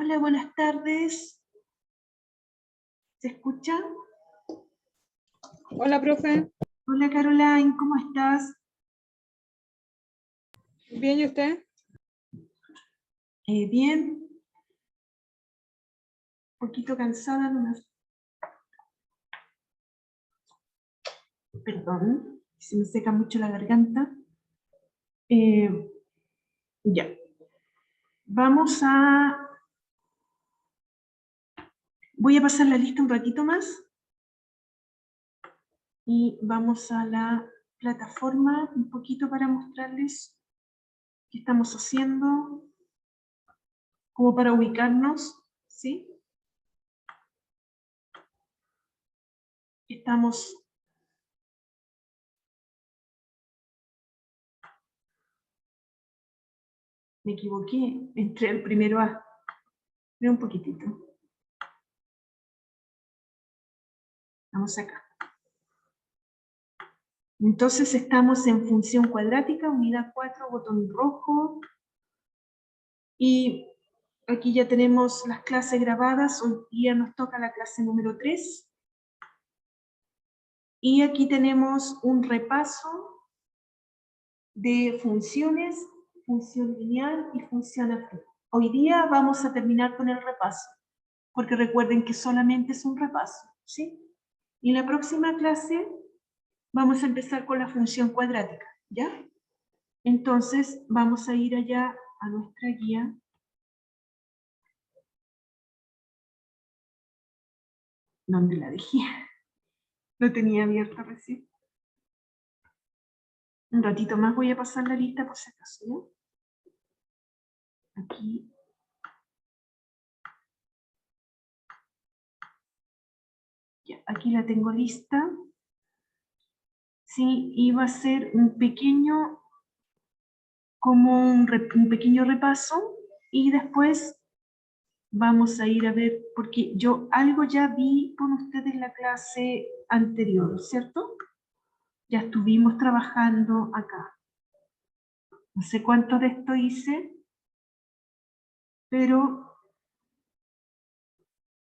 Hola, buenas tardes. ¿Se escucha? Hola, profe. Hola, Caroline, ¿cómo estás? Bien, ¿y usted? Bien. Un poquito cansada nomás. Perdón, se me seca mucho la garganta. Ya. Vamos a... Voy a pasar la lista un ratito más. Y vamos a la plataforma un poquito para mostrarles qué estamos haciendo, como para ubicarnos, ¿sí? Estamos... Me equivoqué, entré al primero A. Espera un poquitito. Vamos acá. Entonces estamos en función cuadrática, unidad 4, botón rojo. Y aquí ya tenemos las clases grabadas. Hoy día nos toca la clase número 3. Y aquí tenemos un repaso de funciones, función lineal y función afín. Hoy día vamos a terminar con el repaso, porque recuerden que solamente es un repaso, ¿sí? Y la próxima clase vamos a empezar con la función cuadrática, ¿ya? Entonces vamos a ir allá a nuestra guía. ¿Dónde la dejé? Lo tenía abierto recién. Un ratito más voy a pasar la lista por si acaso, ¿no? Aquí. Ya, aquí la tengo lista. Sí, iba a ser un pequeño, como un pequeño repaso, y después vamos a ir a ver, porque yo algo ya vi con ustedes en la clase anterior, ¿cierto? Ya estuvimos trabajando acá. No sé cuánto de esto hice, pero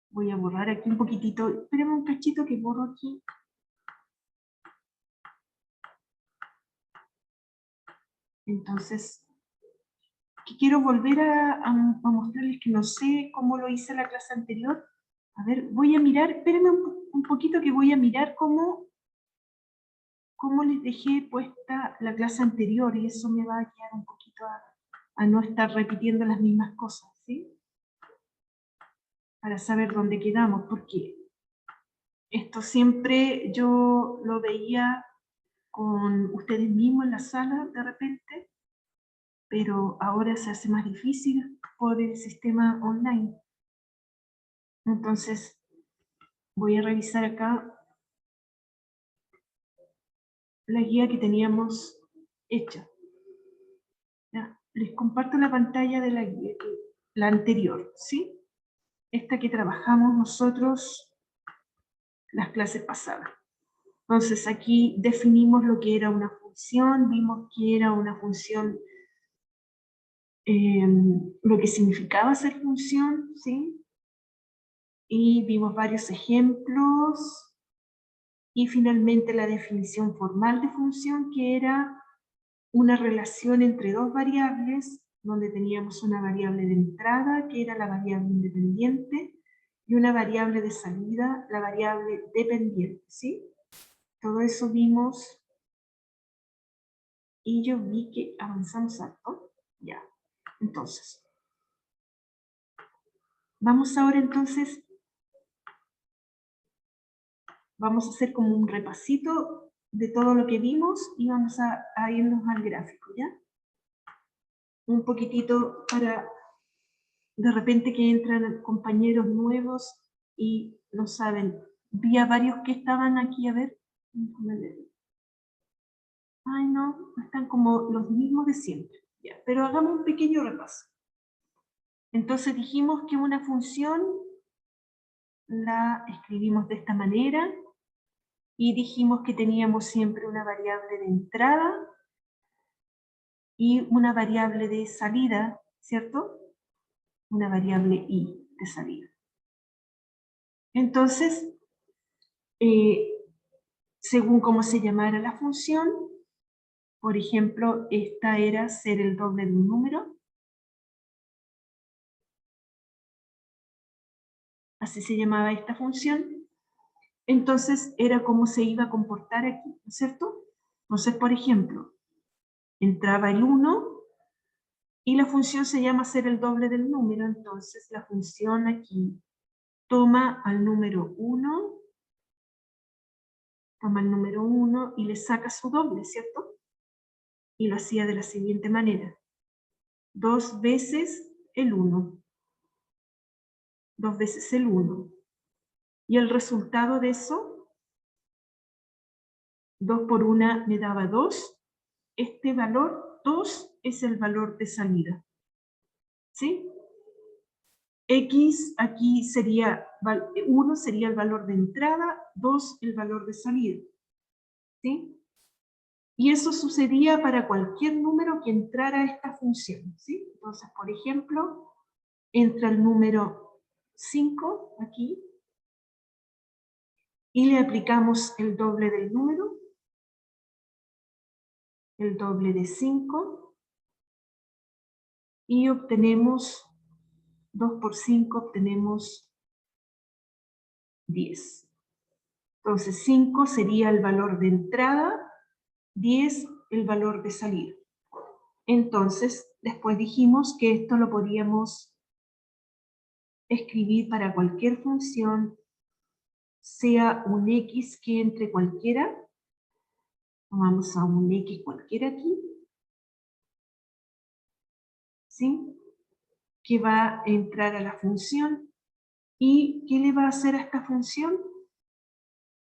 voy a borrar aquí un poquitito. Espérenme un cachito que borro aquí. Entonces, que quiero volver a mostrarles que no sé cómo lo hice en la clase anterior. A ver, voy a mirar, espérenme un poquito que voy a mirar cómo les dejé puesta la clase anterior, y eso me va a guiar un poquito a no estar repitiendo las mismas cosas, ¿sí? Para saber dónde quedamos, porque esto siempre yo lo veía con ustedes mismos en la sala de repente, pero ahora se hace más difícil por el sistema online. Entonces, voy a revisar acá la guía que teníamos hecha. ¿Ya? Les comparto la pantalla de la guía, la anterior, ¿sí? Esta que trabajamos nosotros las clases pasadas. Entonces, aquí definimos lo que era una función, vimos que era una función, lo que significaba ser función, ¿sí? Y vimos varios ejemplos, y finalmente la definición formal de función, que era una relación entre dos variables, donde teníamos una variable de entrada, que era la variable independiente, y una variable de salida, la variable dependiente, ¿sí? Todo eso vimos, y yo vi que avanzamos harto. Ya, entonces, vamos ahora entonces, vamos a hacer como un repasito de todo lo que vimos, y vamos a irnos al gráfico, ¿ya? Un poquitito para, de repente que entran compañeros nuevos y no saben. Vi a varios que estaban aquí, a ver. Ay, no, están como los mismos de siempre. Ya, pero hagamos un pequeño repaso. Entonces dijimos que una función la escribimos de esta manera, y dijimos que teníamos siempre una variable de entrada y una variable de salida, ¿cierto? una variable i de salida. Entonces, según cómo se llamara la función, por ejemplo, esta era ser el doble de un número. Así se llamaba esta función. Entonces, era cómo se iba a comportar aquí, ¿no es cierto? Entonces, por ejemplo, entraba el 1 y la función se llama ser el doble del número. Entonces, la función aquí toma al número 1, y le saca su doble, ¿cierto? Y lo hacía de la siguiente manera. 2 veces el 1. 2 veces el 1. Y el resultado de eso, 2 por 1 me daba 2. Este valor, 2, es el valor de salida. ¿Sí? X aquí sería, 1 sería el valor de entrada, 2 el valor de salida. ¿Sí? Y eso sucedía para cualquier número que entrara a esta función. ¿Sí? Entonces, por ejemplo, entra el número 5 aquí, y le aplicamos el doble del número, el doble de 5, y obtenemos 2 por 5, obtenemos 10. Entonces 5 sería el valor de entrada, 10 el valor de salida. Entonces, después dijimos que esto lo podíamos escribir para cualquier función, sea un x que entre cualquiera. Vamos a un x cualquiera aquí, ¿sí? Que va a entrar a la función. ¿Y qué le va a hacer a esta función?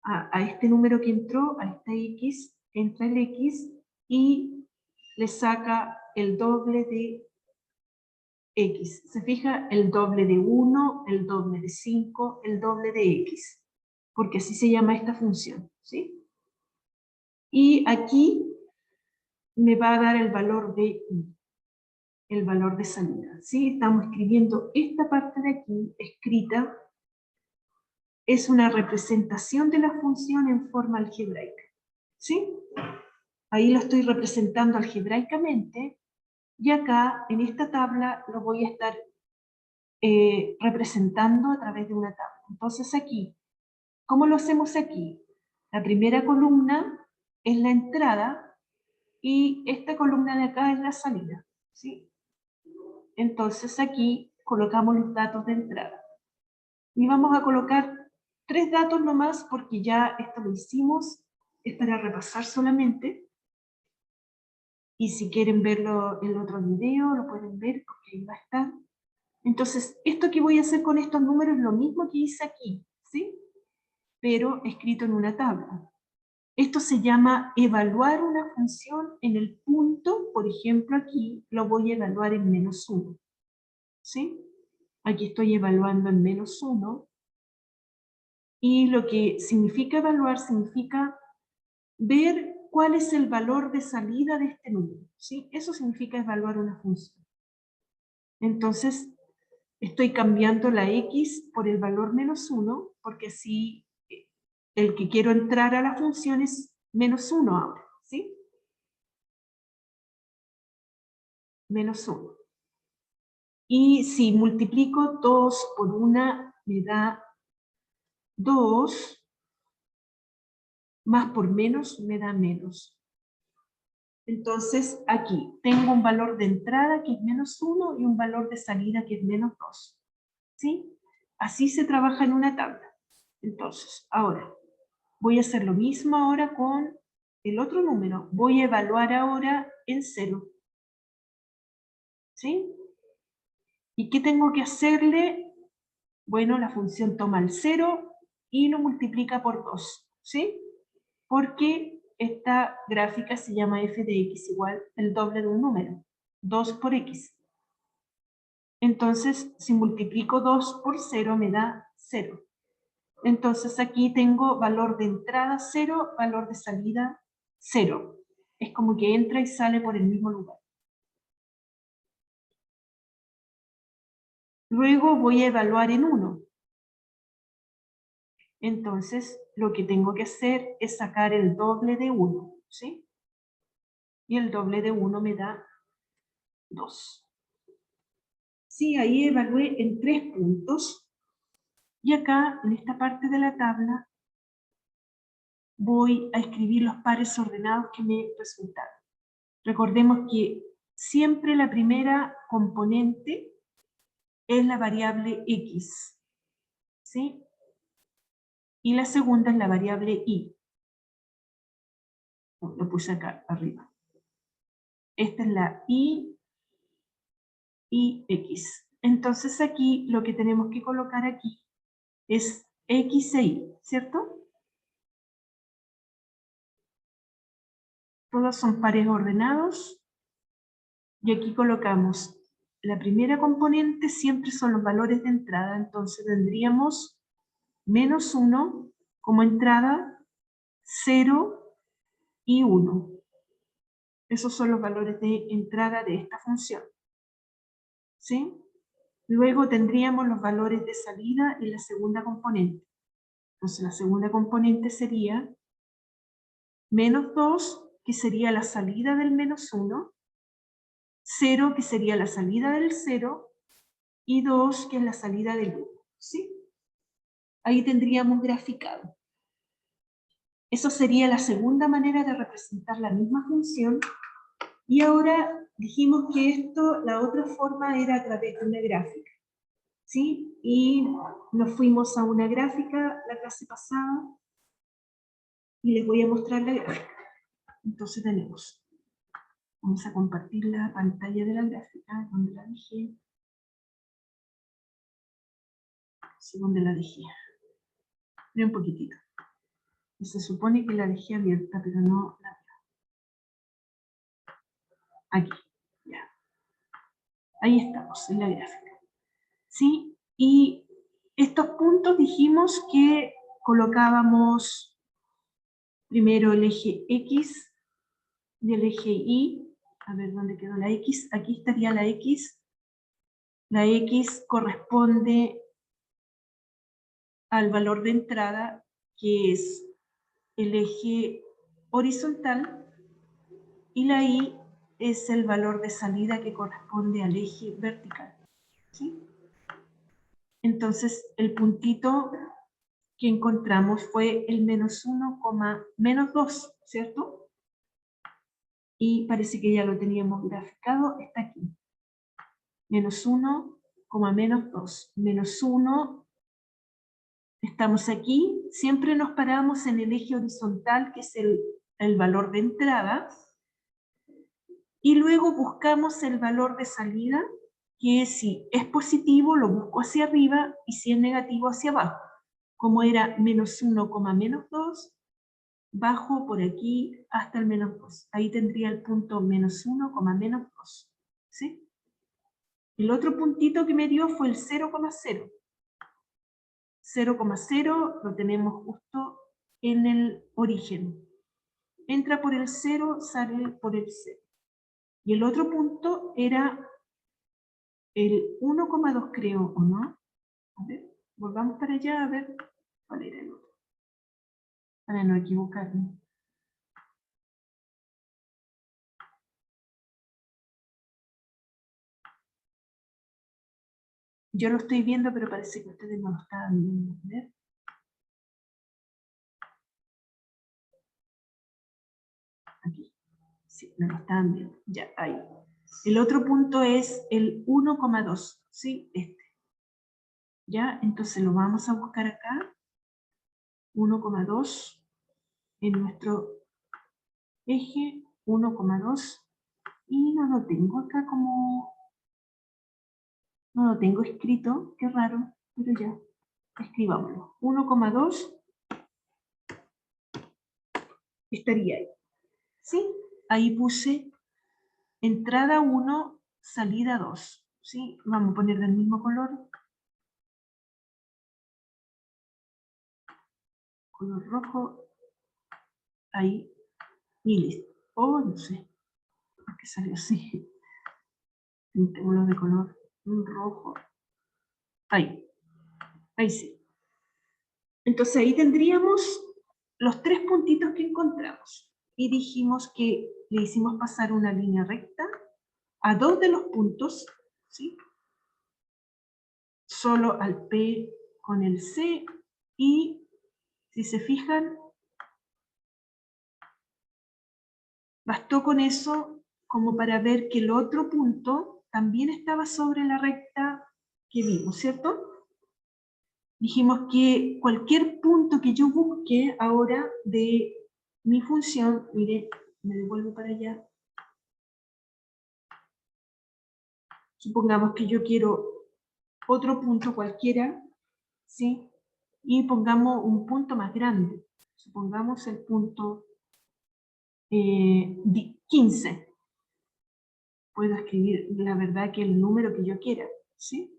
A este número que entró, a esta x, entra el x y le saca el doble de x. ¿Se fija? El doble de 1, el doble de 5, el doble de x. Porque así se llama esta función, ¿sí? Y aquí me va a dar el valor de i, el valor de salida, ¿sí? Estamos escribiendo esta parte de aquí, escrita, es una representación de la función en forma algebraica, ¿sí? Ahí lo estoy representando algebraicamente, y acá, en esta tabla, lo voy a estar representando a través de una tabla. Entonces aquí, ¿cómo lo hacemos aquí? La primera columna es la entrada, y esta columna de acá es la salida, ¿sí? Entonces aquí colocamos los datos de entrada. Y vamos a colocar 3 datos nomás, porque ya esto lo hicimos, es para repasar solamente. Y si quieren verlo en el otro video, lo pueden ver, porque ahí va a estar. Entonces, esto que voy a hacer con estos números es lo mismo que hice aquí, ¿sí? Pero escrito en una tabla. Esto se llama evaluar una función en el punto. Por ejemplo, aquí lo voy a evaluar en -1, ¿sí? Aquí estoy evaluando en -1, y lo que significa evaluar significa ver cuál es el valor de salida de este número, ¿sí? Eso significa evaluar una función. Entonces, estoy cambiando la x por el valor -1, porque así el que quiero entrar a la función es -1 ahora, ¿sí? -1. Y si multiplico 2 por 1, me da 2, más por menos me da menos. Entonces, aquí tengo un valor de entrada que es -1 y un valor de salida que es -2. ¿Sí? Así se trabaja en una tabla. Entonces, ahora, voy a hacer lo mismo ahora con el otro número. Voy a evaluar ahora el 0. ¿Sí? ¿Y qué tengo que hacerle? Bueno, la función toma el 0 y lo multiplica por 2. ¿Sí? Porque esta gráfica se llama f de x igual el doble de un número, 2 por x. Entonces, si multiplico 2 por 0 me da 0. Entonces aquí tengo valor de entrada 0, valor de salida 0. Es como que entra y sale por el mismo lugar. Luego voy a evaluar en 1. Entonces, lo que tengo que hacer es sacar el doble de 1, ¿sí? Y el doble de 1 me da 2. Sí, ahí evalué en 3 puntos. Y acá, en esta parte de la tabla, voy a escribir los pares ordenados que me resultaron. Recordemos que siempre la primera componente es la variable x, ¿sí? Y la segunda es la variable y. Lo puse acá arriba. Esta es la y x. Entonces aquí lo que tenemos que colocar aquí es x e y, ¿cierto? Todos son pares ordenados. Y aquí colocamos la primera componente, siempre son los valores de entrada, entonces tendríamos menos 1 como entrada, 0 y 1. Esos son los valores de entrada de esta función. ¿Sí? Luego tendríamos los valores de salida en la segunda componente. Entonces la segunda componente sería menos 2, que sería la salida del menos 1, 0, que sería la salida del 0, y 2, que es la salida del 1. ¿Sí? Ahí tendríamos graficado. Eso sería la segunda manera de representar la misma función. Y ahora dijimos que esto, la otra forma era a través de una gráfica. ¿Sí? Y nos fuimos a una gráfica la clase pasada y les voy a mostrar la gráfica. Entonces vamos a compartir la pantalla de la gráfica, donde la dejé. Sí, donde la dejé. Mira un poquitito. Y se supone que la dejé abierta, pero no la veo. Aquí, ya. Ahí estamos, en la gráfica. ¿Sí? Y estos puntos dijimos que colocábamos primero el eje X y el eje Y. A ver, ¿dónde quedó la X? Aquí estaría la X. La X corresponde al valor de entrada, que es el eje horizontal, y la Y es el valor de salida que corresponde al eje vertical. ¿Sí? Entonces, el puntito que encontramos fue el menos 1, menos 2, ¿cierto? Y parece que ya lo teníamos graficado, está aquí. Menos 1, menos 2. Menos 1, estamos aquí, siempre nos paramos en el eje horizontal, que es el valor de entrada, y luego buscamos el valor de salida, que si es positivo lo busco hacia arriba, y si es negativo hacia abajo. Como era menos 1, menos 2, bajo por aquí hasta el menos 2. Ahí tendría el punto menos 1, menos 2. ¿Sí? El otro puntito que me dio fue el 0,0. 0,0 lo tenemos justo en el origen. Entra por el 0, sale por el 0. Y el otro punto era el 1,2, creo, ¿o no? A ver, volvamos para allá a ver cuál era el otro. Para no equivocarme. Yo lo estoy viendo, pero parece que ustedes no lo estaban viendo. A ver. Aquí. Sí, no lo estaban viendo. Ya, ahí. El otro punto es el 1,2. ¿Sí? Este. Ya, entonces lo vamos a buscar acá. 1,2 en nuestro eje. 1,2. Y no lo tengo acá como... No lo tengo escrito. Qué raro. Pero ya. Escribámoslo. 1,2 estaría ahí. ¿Sí? Ahí puse entrada 1, salida 2. ¿Sí? Vamos a poner del mismo color. Color rojo. Ahí. Y listo. Oh, no sé. ¿Por qué salió así? Pintémoslo de color rojo. Ahí sí. Entonces ahí tendríamos los 3 puntitos que encontramos. Y dijimos que le hicimos pasar una línea recta a 2 de los puntos, ¿sí? Solo al P con el C, y si se fijan, bastó con eso como para ver que el otro punto también estaba sobre la recta que vimos, ¿cierto? Dijimos que cualquier punto que yo busque ahora de mi función, mire, me devuelvo para allá. Supongamos que yo quiero otro punto cualquiera, ¿sí? Y pongamos un punto más grande. Supongamos el punto 15. Puedo escribir la verdad que el número que yo quiera, ¿sí?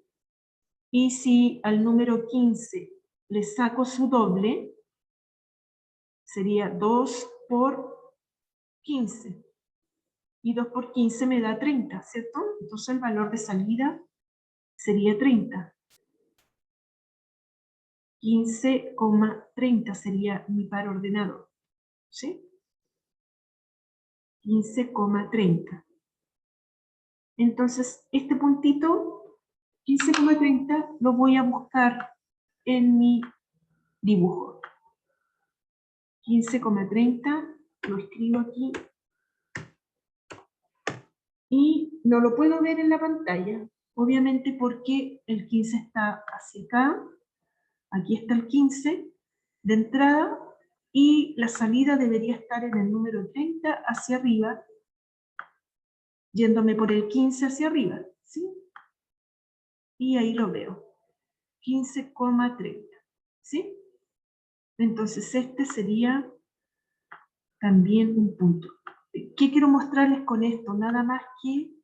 Y si al número 15 le saco su doble, sería 2 por 15. Y 2 por 15 me da 30, ¿cierto? Entonces el valor de salida sería 30. 15,30 sería mi par ordenado, ¿sí? 15,30. Entonces, este puntito, 15,30, lo voy a buscar en mi dibujo. 15,30, lo escribo aquí. Y no lo puedo ver en la pantalla, obviamente porque el 15 está hacia acá. Aquí está el 15 de entrada, y la salida debería estar en el número 30 hacia arriba, yéndome por el 15 hacia arriba, ¿sí? Y ahí lo veo, 15,30, ¿sí? Entonces este sería también un punto. ¿Qué quiero mostrarles con esto? Nada más que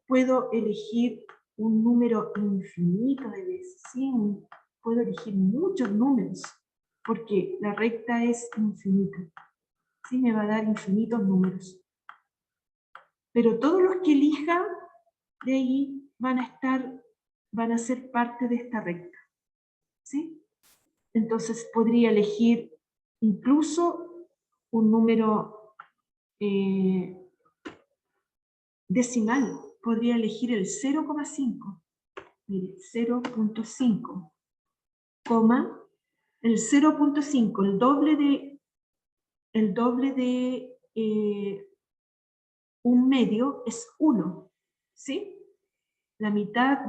puedo elegir un número infinito de veces, ¿sí? Puedo elegir muchos números, porque la recta es infinita, ¿sí? Me va a dar infinitos números. Pero todos los que elija de ahí van a ser parte de esta recta, ¿sí? Entonces podría elegir incluso un número decimal. Podría elegir el 0,5. Mire, 0,5, coma, el 0,5, el doble de un medio es 1, ¿sí? La mitad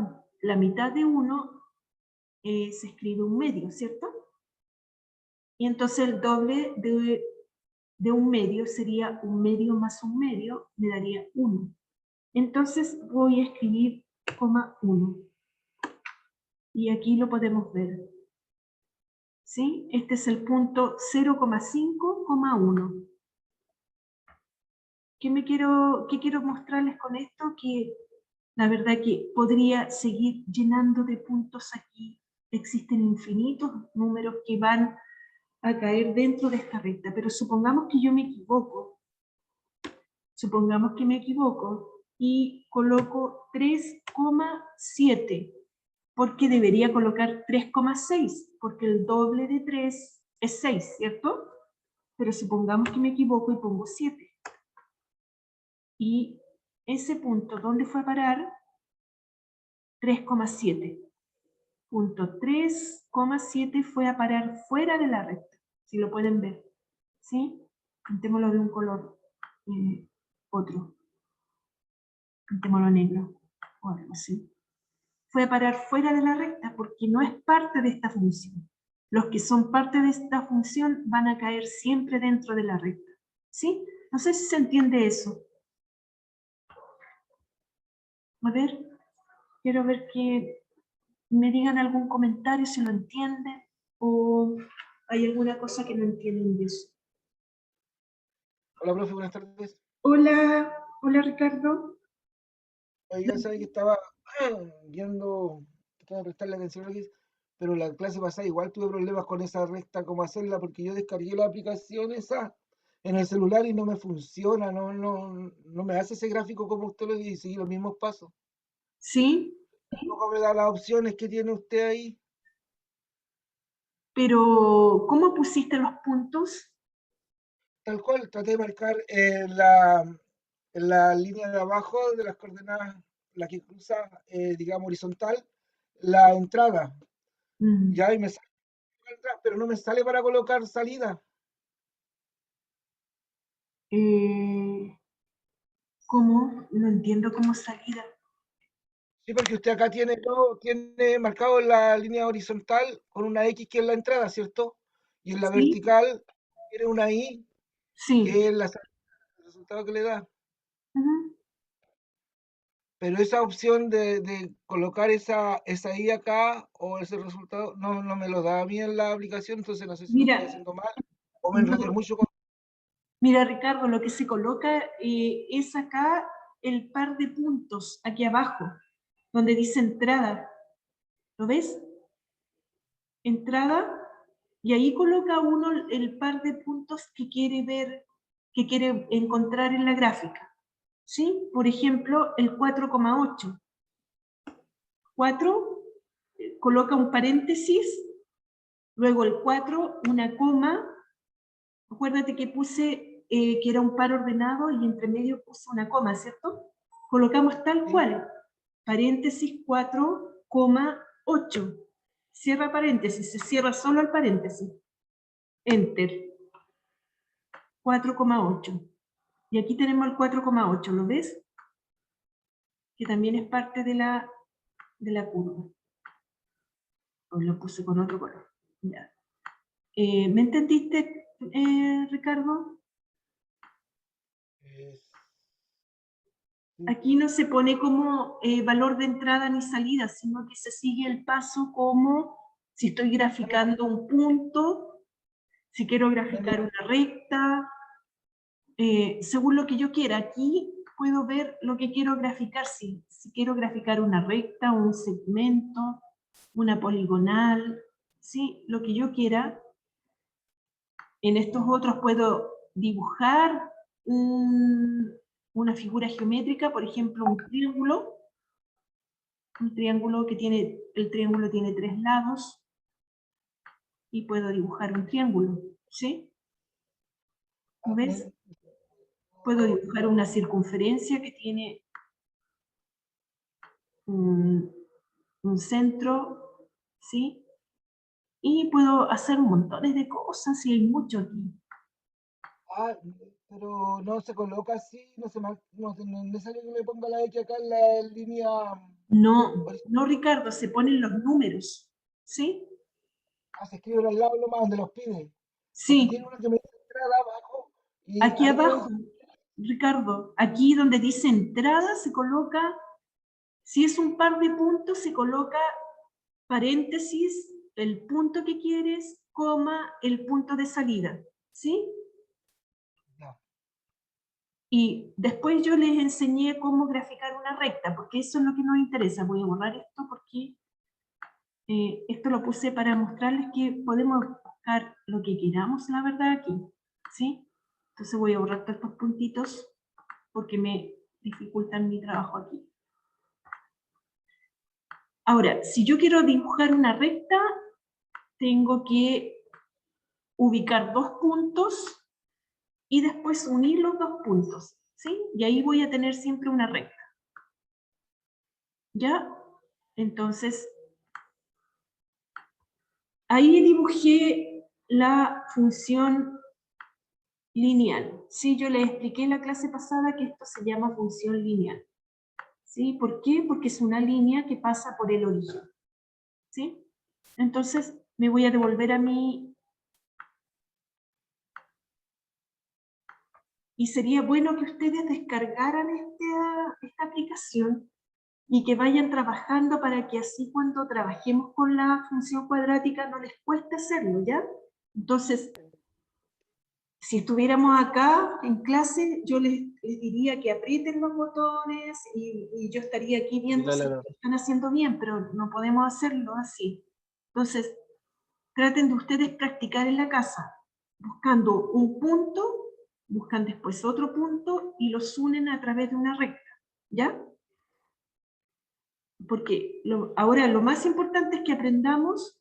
de 1 se escribe un medio, ¿cierto? Y entonces el doble de un medio sería un medio más un medio, me daría 1. Entonces voy a escribir coma 1. Y aquí lo podemos ver, ¿sí? Este es el punto 0,5,1. ¿Qué quiero mostrarles con esto? Que la verdad que podría seguir llenando de puntos aquí. Existen infinitos números que van a caer dentro de esta recta, pero supongamos que yo me equivoco. Supongamos que me equivoco y coloco 3,7, porque debería colocar 3,6, porque el doble de 3 es 6, ¿cierto? Pero supongamos que me equivoco y pongo 7. Y ese punto, ¿dónde fue a parar? 3,7. Punto 3,7 fue a parar fuera de la recta, si lo pueden ver, ¿sí? Pintémoslo de un color otro. Pintémoslo negro o algo así. Fue a parar fuera de la recta porque no es parte de esta función. Los que son parte de esta función van a caer siempre dentro de la recta, ¿sí? No sé si se entiende eso. A ver, quiero ver que me digan algún comentario si lo entienden o hay alguna cosa que no entienden de eso. Hola, profe, buenas tardes. Hola, hola Ricardo. Oiga, sabe que estaba viendo, tratando de prestarle atención a lo que es, pero la clase pasada igual tuve problemas con esa recta, cómo hacerla, porque yo descargué la aplicación esa en el celular y no me funciona, no me hace ese gráfico como usted lo dice, y seguir los mismos pasos. ¿Sí? Tampoco me da las opciones que tiene usted ahí. Pero, ¿cómo pusiste los puntos? Tal cual, traté de marcar en la línea de abajo de las coordenadas, la que cruza, digamos, horizontal, la entrada. Mm, Ya, y me sale para atrás, pero no me sale para colocar salida. eh, ¿Cómo? No entiendo cómo salida. Sí, porque usted acá tiene todo, tiene marcado la línea horizontal con una X que es la entrada, ¿cierto? Y en la ¿Sí? vertical tiene una Y Sí. que es la salida, el resultado que le da. Ujú. Pero esa opción de colocar esa I acá o ese resultado no me lo da a mí en la aplicación, entonces no sé si lo estoy Mira, haciendo mal o me enredé no, mucho con... mira, Ricardo, lo que se coloca es acá el par de puntos, aquí abajo, donde dice entrada. ¿Lo ves? Entrada, y ahí coloca uno el par de puntos que quiere ver, que quiere encontrar en la gráfica. ¿Sí? Por ejemplo, el 4,8. 4, coloca un paréntesis, luego el 4, una coma. Acuérdate que puse que era un par ordenado y entre medio puse una coma, ¿cierto? Colocamos tal ¿Sí? cual, paréntesis 4,8. Cierra paréntesis, se cierra solo el paréntesis. Enter, 4,8. Y aquí tenemos el 4,8, ¿lo ves? Que también es parte de la curva. Hoy lo puse con otro color. Ya. ¿Me entendiste, Ricardo? Es- sí. Aquí no se pone como valor de entrada ni salida, sino que se sigue el paso como si estoy graficando un punto, si quiero graficar una recta, según lo que yo quiera. Aquí puedo ver lo que quiero graficar, si quiero graficar una recta, un segmento, una poligonal, ¿sí? Lo que yo quiera. En estos otros puedo dibujar una figura geométrica, por ejemplo, un triángulo que tiene, el triángulo tiene 3 lados, y puedo dibujar un triángulo, ¿sí? ¿Lo Ah, ves? Puedo dibujar una circunferencia que tiene un, un centro, ¿sí? Y puedo hacer montones de cosas, y hay mucho aquí. ah, pero no se coloca así, no es necesario que le ponga la X acá en la línea No, horizontal. no, Ricardo, se ponen los números, ¿sí? Ah, se escriben al lado nomás donde los pide. Porque tiene Sí, una que me dice entrada abajo y aquí arriba abajo, dice... Ricardo, aquí donde dice entrada se coloca, si es un par de puntos, se coloca paréntesis, el punto que quieres, coma, el punto de salida, ¿sí? Ya. Y después yo les enseñé cómo graficar una recta, porque eso es lo que nos interesa. Voy a borrar esto porque esto lo puse para mostrarles que podemos buscar lo que queramos, la verdad, aquí, ¿sí? Entonces voy a borrar todos estos puntitos porque me dificultan mi trabajo aquí. Ahora, si yo quiero dibujar una recta, tengo que ubicar 2 puntos y después unir los 2 puntos, ¿sí? Y ahí voy a tener siempre una recta. ¿Ya? Entonces, ahí dibujé la función lineal. Sí, yo les expliqué en la clase pasada que esto se llama función lineal. ¿Sí? ¿Por qué? Porque es una línea que pasa por el origen. ¿Sí? Entonces, me voy a devolver a mí. Y sería bueno que ustedes descargaran esta aplicación y que vayan trabajando para que así cuando trabajemos con la función cuadrática no les cueste hacerlo, ¿ya? Entonces, si estuviéramos acá en clase, yo les diría que aprieten los botones y yo estaría aquí Sí, viendo si lo claro. están haciendo bien, pero no podemos hacerlo así. Entonces, traten de ustedes practicar en la casa, buscando un punto, buscan después otro punto y los unen a través de una recta, ¿ya? porque ahora lo más importante es que aprendamos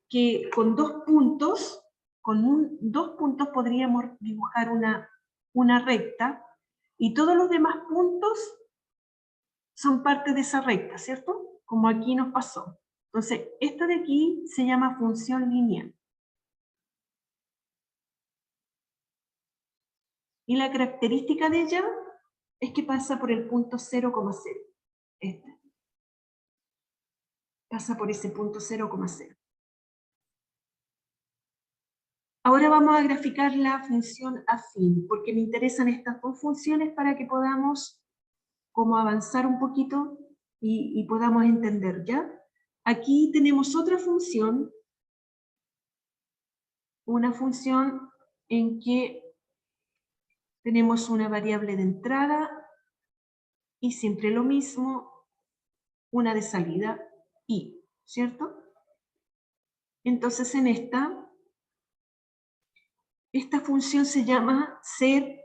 que con 2 puntos, con 2 puntos podríamos dibujar una recta, y todos los demás puntos son parte de esa recta, ¿cierto? Como aquí nos pasó. Entonces, esta de aquí se llama función lineal. Y la característica de ella es que pasa por el punto 0,0. Este. Pasa por ese punto 0,0. Ahora vamos a graficar la función afín, porque me interesan estas dos funciones para que podamos como avanzar un poquito y podamos entender, ¿ya? Aquí tenemos otra función, una función en que tenemos una variable de entrada y siempre lo mismo, una de salida, y, ¿cierto? Entonces en esta función se llama ser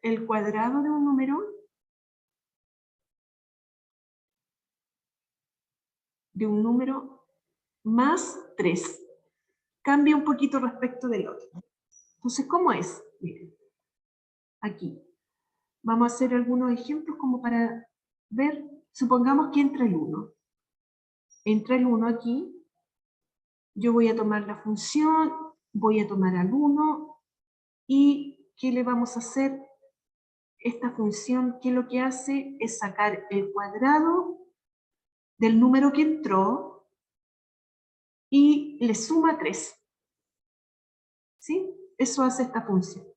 el cuadrado de un número más 3. Cambia un poquito respecto del otro. Entonces, ¿cómo es? Miren, aquí. Vamos a hacer algunos ejemplos como para ver. Supongamos que entra el 1. Entra el 1 aquí. Yo voy a tomar la función, voy a tomar al 1, y ¿qué le vamos a hacer? Esta función, ¿qué lo que hace? Es sacar el cuadrado del número que entró y le suma 3. ¿Sí? Eso hace esta función.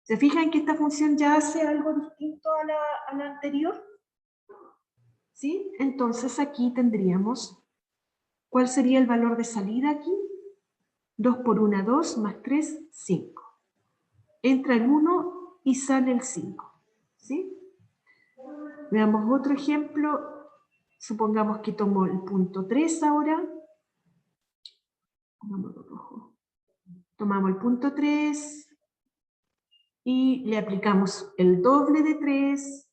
¿Se fijan que esta función ya hace algo distinto a la anterior? ¿Sí? Entonces aquí tendríamos, ¿cuál sería el valor de salida aquí? 2 por 1, 2, más 3, 5. Entra el 1 y sale el 5. ¿Sí? Veamos otro ejemplo. Supongamos que tomo el punto 3 ahora. Tomamos el punto 3 y le aplicamos el doble de 3,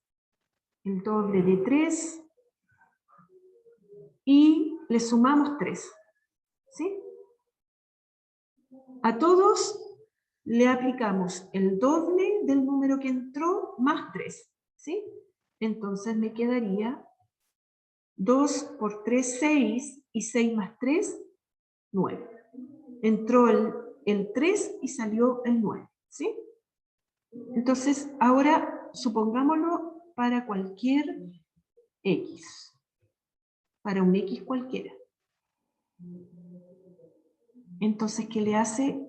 el doble de 3, y le sumamos 3. ¿Sí? A todos le aplicamos el doble del número que entró más 3. ¿Sí? Entonces me quedaría 2 por 3, 6, y 6 más 3, 9. Entró el 3 y salió el 9. ¿Sí? Entonces, ahora supongámoslo para cualquier X. Para un X cualquiera. Entonces, ¿qué le hace?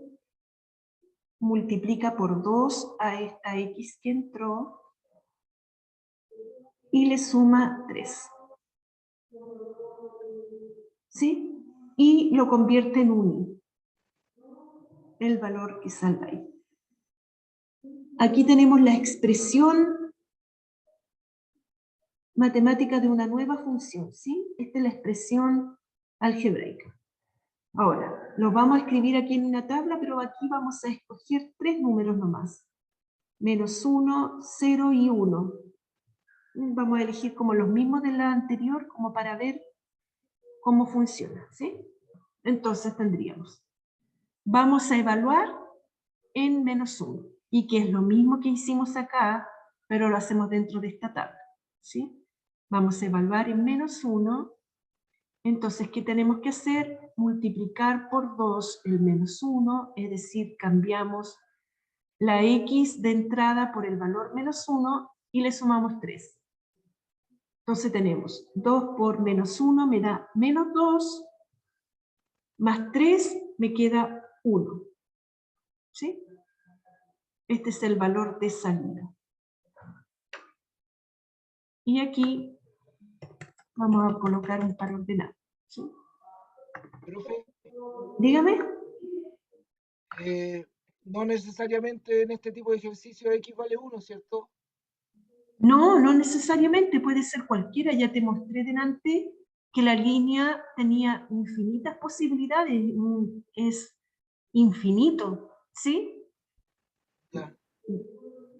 Multiplica por 2 a esta X que entró y le suma 3. ¿Sí? Y lo convierte en 1. El valor que salga ahí. Aquí tenemos la expresión matemática de una nueva función, ¿sí? Esta es la expresión algebraica. Ahora, lo vamos a escribir aquí en una tabla, pero aquí vamos a escoger 3 números nomás. Menos 1, 0 y 1. Vamos a elegir como los mismos de la anterior, como para ver cómo funciona, ¿sí? Entonces tendríamos, vamos a evaluar en menos 1, y que es lo mismo que hicimos acá, pero lo hacemos dentro de esta tabla, ¿sí? Vamos a evaluar en menos 1, entonces, ¿qué tenemos que hacer? Multiplicar por 2 el menos 1, es decir, cambiamos la X de entrada por el valor menos 1 y le sumamos 3. Entonces tenemos 2 por menos 1 me da menos 2, más 3 me queda 1. ¿Sí? Este es el valor de salida. Y aquí vamos a colocar un par ordenado. ¿Sí? Profe, Dígame. no necesariamente en este tipo de ejercicio X vale 1, ¿cierto? No, no necesariamente, puede ser cualquiera. Ya te mostré delante que la línea tenía infinitas posibilidades, es infinito, ¿sí? Ya.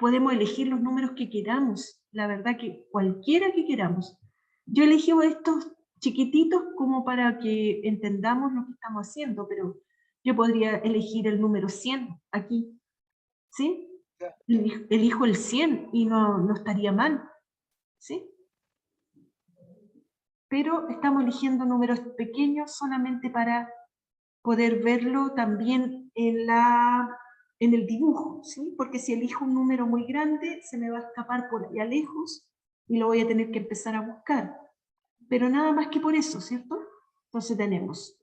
podemos elegir los números que queramos, la verdad que cualquiera que queramos. Yo elegí estos chiquititos como para que entendamos lo que estamos haciendo, pero yo podría elegir el número 100 aquí, ¿sí? Ya. Elijo el 100 y no estaría mal, ¿sí? Pero estamos eligiendo números pequeños solamente para poder verlo también en el dibujo, ¿sí? Porque si elijo un número muy grande, se me va a escapar por allá lejos y lo voy a tener que empezar a buscar. Pero nada más que por eso, ¿cierto? Entonces tenemos,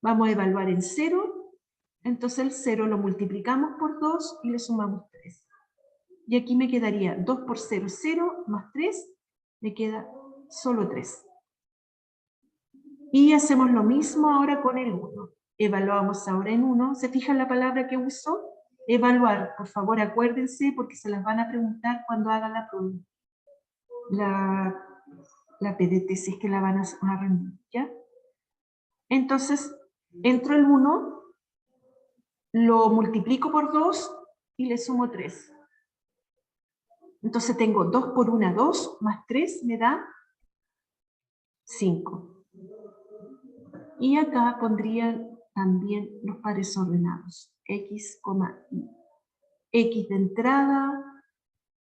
vamos a evaluar en 0, entonces el 0 lo multiplicamos por 2 y le sumamos 3. Y aquí me quedaría 2 por 0, 0, más 3, me queda solo 3. Y hacemos lo mismo ahora con el 1. Evaluamos ahora en 1. ¿Se fijan la palabra que usó? Evaluar. Por favor, acuérdense porque se las van a preguntar cuando hagan la PDT, si es que la van a rendir, ¿ya? Entonces, entro el 1, lo multiplico por 2 y le sumo 3. Entonces tengo 2 por 1, 2, más 3 me da 5. Y acá pondrían también los pares ordenados, x, y. X de entrada,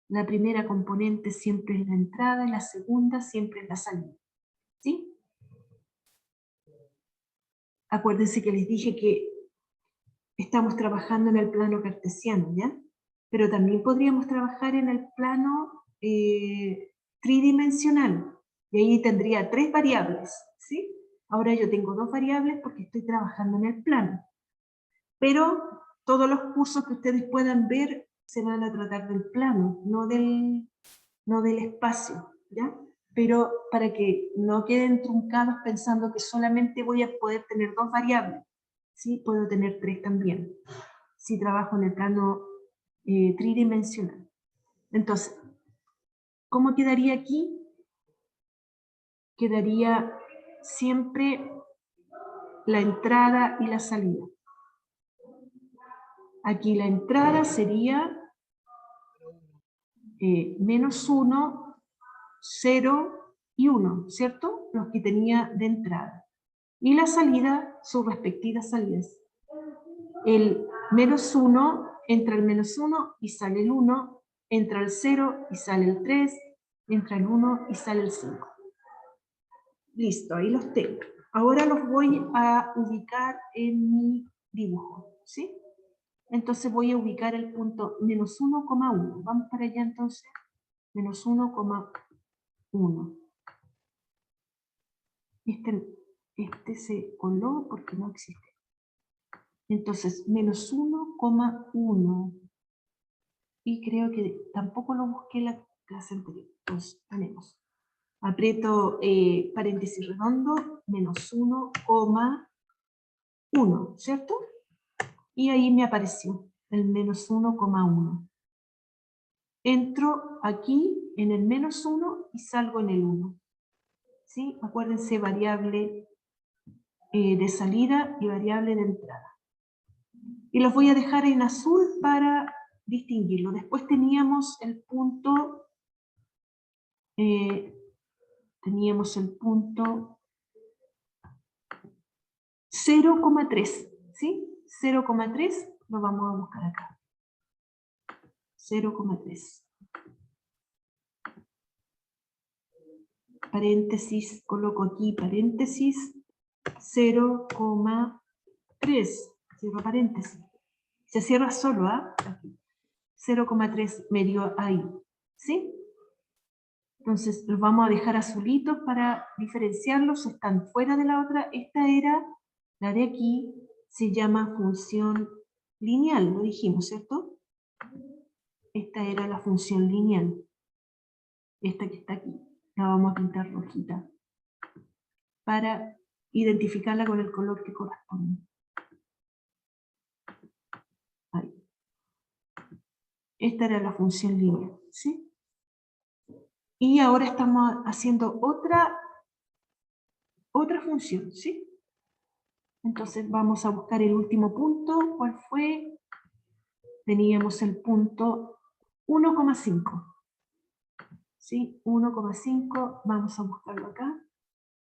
la primera componente siempre es la entrada y la segunda siempre es la salida. ¿Sí? Acuérdense que les dije que estamos trabajando en el plano cartesiano, ¿ya? Pero también podríamos trabajar en el plano tridimensional. Y ahí tendría 3 variables, ¿sí? Ahora yo tengo 2 variables porque estoy trabajando en el plano. Pero todos los cursos que ustedes puedan ver se van a tratar del plano, no del espacio, ¿ya? Pero para que no queden truncados pensando que solamente voy a poder tener 2 variables, ¿sí? Puedo tener 3 también, si trabajo en el plano tridimensional. Entonces, ¿cómo quedaría aquí? Quedaría siempre la entrada y la salida. Aquí la entrada sería menos 1, 0 y 1, ¿cierto? Los que tenía de entrada. Y la salida, sus respectivas salidas. El menos 1, entra el menos 1 y sale el 1, entra el 0 y sale el 3, entra el 1 y sale el 5. Listo, ahí los tengo. Ahora los voy a ubicar en mi dibujo, ¿sí? Entonces voy a ubicar el punto menos 1,1. Vamos para allá entonces. Menos 1,1. Este se coló porque no existe. Entonces, menos 1,1. Y creo que tampoco lo busqué en la clase anterior. Entonces, tenemos. Aprieto paréntesis redondo, menos 1,1, ¿cierto? Y ahí me apareció el menos 1,1. Entro aquí en el menos 1 y salgo en el 1. ¿Sí? Acuérdense, variable de salida y variable de entrada. Y los voy a dejar en azul para distinguirlo. Después teníamos el punto, teníamos el punto 0,3, ¿sí? 0,3 lo vamos a buscar acá. 0,3. Paréntesis, coloco aquí paréntesis, 0,3. Cierro paréntesis. Se cierra solo, ¿ah? 0,3 me dio ahí, ¿sí? Entonces los vamos a dejar azulitos para diferenciarlos, están fuera de la otra. Esta era, la de aquí, se llama función lineal, lo dijimos, ¿cierto? Esta era la función lineal. Esta que está aquí, la vamos a pintar rojita para identificarla con el color que corresponde. Ahí. Esta era la función lineal, ¿sí? Y ahora estamos haciendo otra función, ¿sí? Entonces vamos a buscar el último punto. ¿Cuál fue? Teníamos el punto 1,5. ¿Sí? 1,5, vamos a buscarlo acá.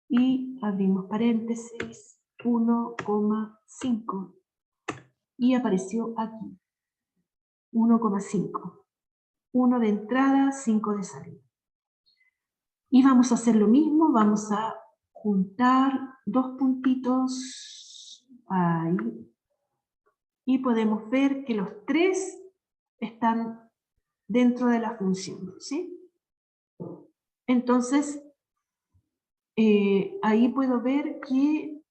Y abrimos paréntesis, 1,5. Y apareció aquí. 1,5. 1 de entrada, 5 de salida. Y vamos a hacer lo mismo, vamos a juntar dos puntitos ahí. Y podemos ver que los tres están dentro de la función, ¿sí? Entonces, ahí puedo ver que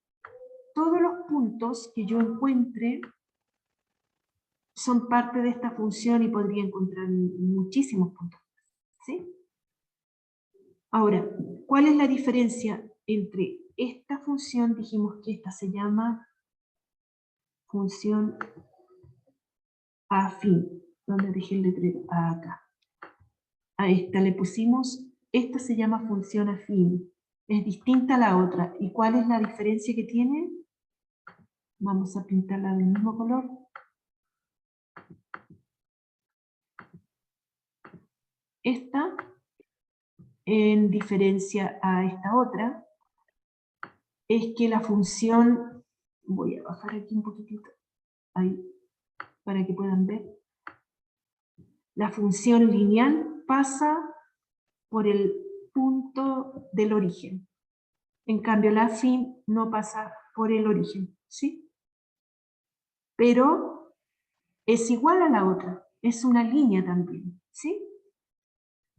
todos los puntos que yo encuentre son parte de esta función y podría encontrar muchísimos puntos, ¿sí? Ahora, ¿cuál es la diferencia entre esta función? Dijimos que esta se llama función afín. ¿Dónde dejé el letrero? Acá. A esta le pusimos, esta se llama función afín. Es distinta a la otra. ¿Y cuál es la diferencia que tiene? Vamos a pintarla del mismo color. Esta, en diferencia a esta otra, es que la función, voy a bajar aquí un poquitito, ahí, para que puedan ver, la función lineal pasa por el punto del origen. En cambio, la afín no pasa por el origen, ¿sí? Pero es igual a la otra, es una línea también, ¿sí?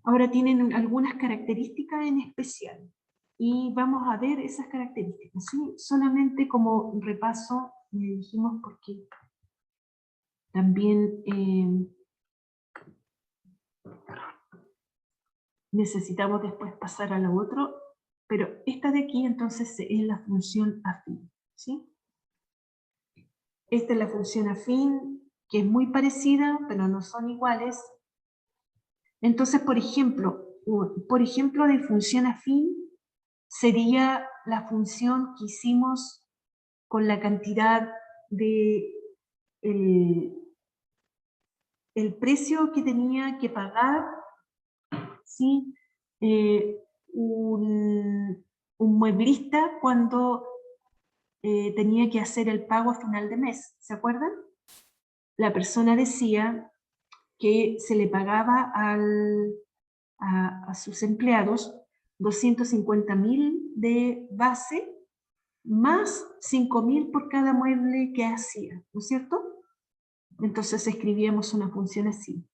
Ahora tienen algunas características en especial. Y vamos a ver esas características, ¿sí? Solamente como repaso, dijimos porque también necesitamos después pasar a lo otro, pero esta de aquí entonces es la función afín, ¿sí? Esta es la función afín, que es muy parecida, pero no son iguales. Entonces, por ejemplo, de función afín sería la función que hicimos con la cantidad de el precio que tenía que pagar, ¿sí? Un mueblista cuando tenía que hacer el pago a final de mes, ¿se acuerdan? La persona decía que se le pagaba a sus empleados 250.000 de base, más 5.000 por cada mueble que hacía, ¿no es cierto? Entonces escribíamos una función así.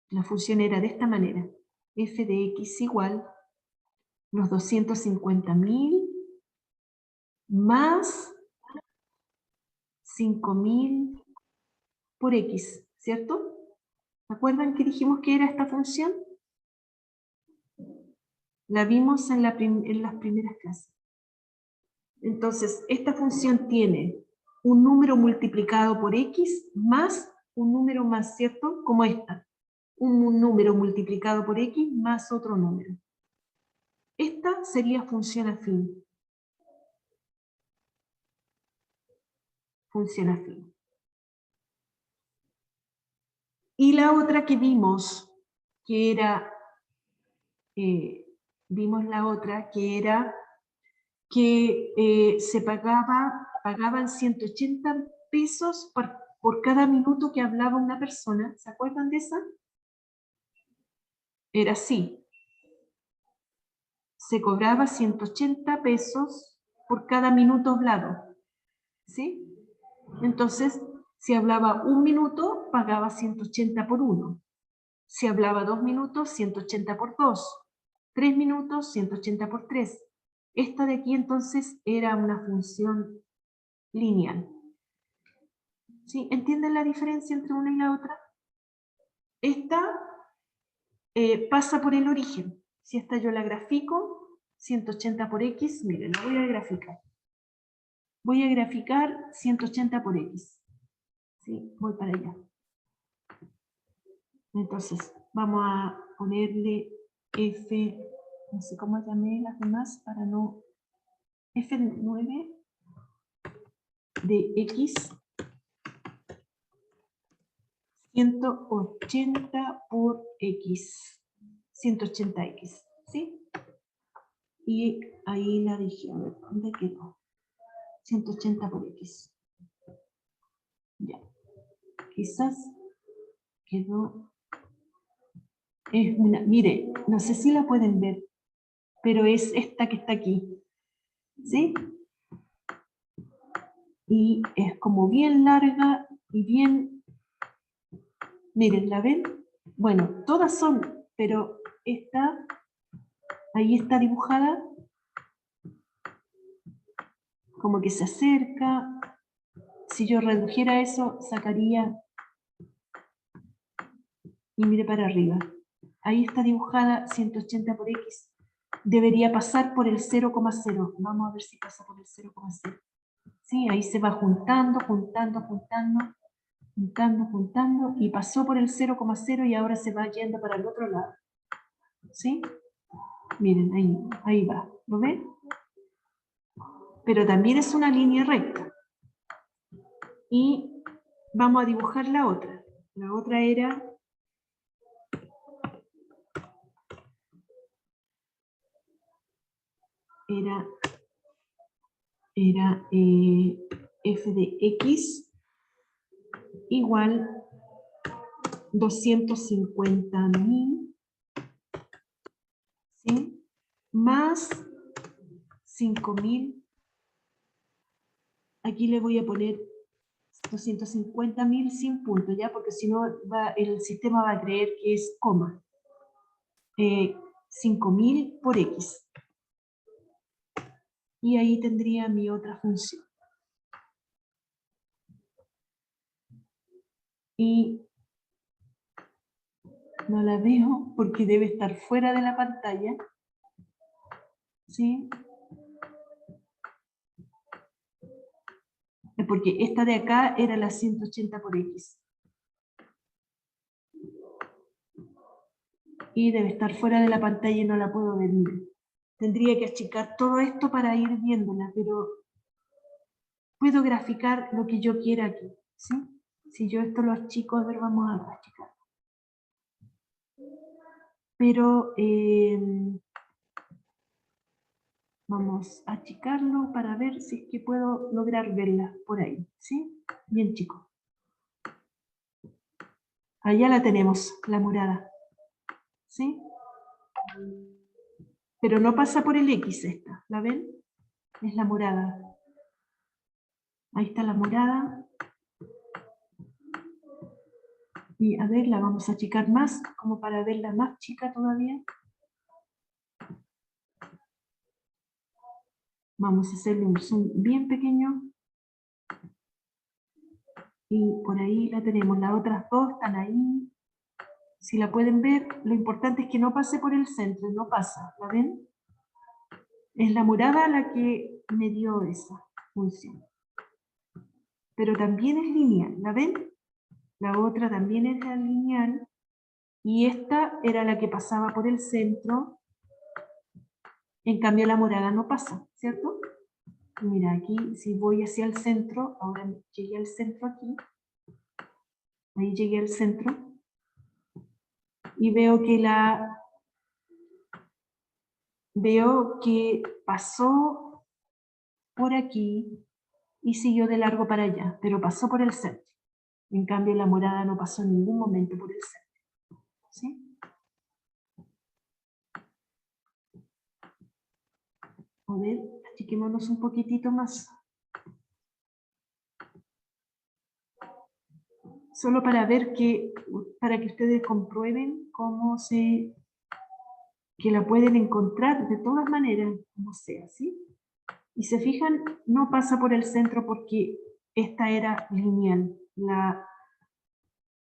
La función era de esta manera. F de x igual los 250.000 más 5.000 por x, ¿cierto? ¿Se acuerdan que dijimos que era esta función? La vimos en las primeras clases. Entonces, esta función tiene un número multiplicado por x más un número más, ¿cierto? Como esta. Un número multiplicado por x más otro número. Esta sería función afín. Función afín. Y la otra que vimos, que era, se pagaban 180 pesos por cada minuto que hablaba una persona. ¿Se acuerdan de esa? Era así. Se cobraba 180 pesos por cada minuto hablado. ¿Sí? Entonces, si hablaba un minuto, pagaba 180 por 1. Si hablaba 2 minutos, 180 por 2. 3 minutos, 180 por 3. Esta de aquí entonces era una función lineal. ¿Sí? ¿Entienden la diferencia entre una y la otra? Esta pasa por el origen. Si esta yo la grafico, 180 por x, miren, la voy a graficar. Voy a graficar 180 por x. ¿Sí? Voy para allá. Entonces, vamos a ponerle f, no sé cómo llamé las demás para no, f9 de x, 180 por X. 180X, ¿sí? Y ahí la dije, a ver, ¿dónde quedó? 180 por X. Ya. Quizás quedó... Es una, mire, no sé si la pueden ver, pero es esta que está aquí, ¿sí? Y es como bien larga y bien... Miren, ¿la ven? Bueno, todas son, pero esta, ahí está dibujada, como que se acerca. Si yo redujera eso, sacaría... Y mire para arriba. Ahí está dibujada 180 por X. Debería pasar por el 0,0. Vamos a ver si pasa por el 0,0. Sí, ahí se va juntando, juntando, juntando, juntando, juntando, y pasó por el 0,0 y ahora se va yendo para el otro lado. ¿Sí? Miren, ahí va. ¿Lo ven? Pero también es una línea recta. Y vamos a dibujar la otra. La otra era... f de x igual 250.000, ¿sí? Más 5.000. Aquí le voy a poner 250.000 sin punto, ¿ya? Porque si no, el sistema va a creer que es coma. 5.000 por x. Y ahí tendría mi otra función. Y no la veo porque debe estar fuera de la pantalla. ¿Sí? Porque esta de acá era la 180 por x. Y debe estar fuera de la pantalla y no la puedo ver. Miren. Tendría que achicar todo esto para ir viéndola, pero puedo graficar lo que yo quiera aquí, ¿sí? Si yo esto lo achico, a ver, vamos a achicar. Pero vamos a achicarlo para ver si es que puedo lograr verla por ahí, ¿sí? Bien, chicos. Allá la tenemos, la morada, ¿sí? Pero no pasa por el X esta, ¿la ven? Es la morada. Ahí está la morada. Y a ver, la vamos a achicar más, como para verla más chica todavía. Vamos a hacerle un zoom bien pequeño. Y por ahí la tenemos. Las otras dos están ahí. Si la pueden ver, lo importante es que no pase por el centro, no pasa. ¿La ven? Es la morada la que me dio esa función. Pero también es lineal, ¿la ven? La otra también es lineal. Y esta era la que pasaba por el centro. En cambio la morada no pasa, ¿cierto? Mira, aquí si voy hacia el centro, ahora llegué al centro aquí. Ahí llegué al centro. Y veo que pasó por aquí y siguió de largo para allá, pero pasó por el centro. En cambio, la morada no pasó en ningún momento por el centro. ¿Sí? A ver, achiquémonos un poquitito más. Solo para ver para que ustedes comprueben que la pueden encontrar de todas maneras, como sea, ¿sí? Y se fijan, no pasa por el centro porque esta era lineal.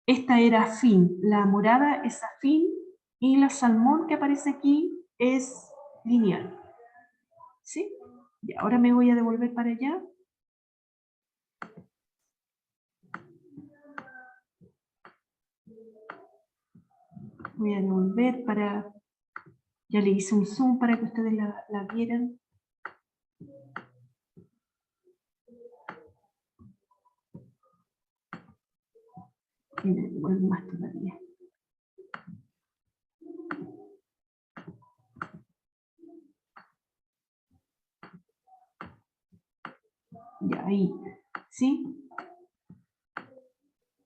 Esta era afín. La morada es afín y la salmón que aparece aquí es lineal. ¿Sí? Y ahora me voy a devolver para allá. Voy a devolver para... Ya le hice un zoom para que ustedes la vieran. que me devuelve más todavía. Ya, ahí, ¿sí?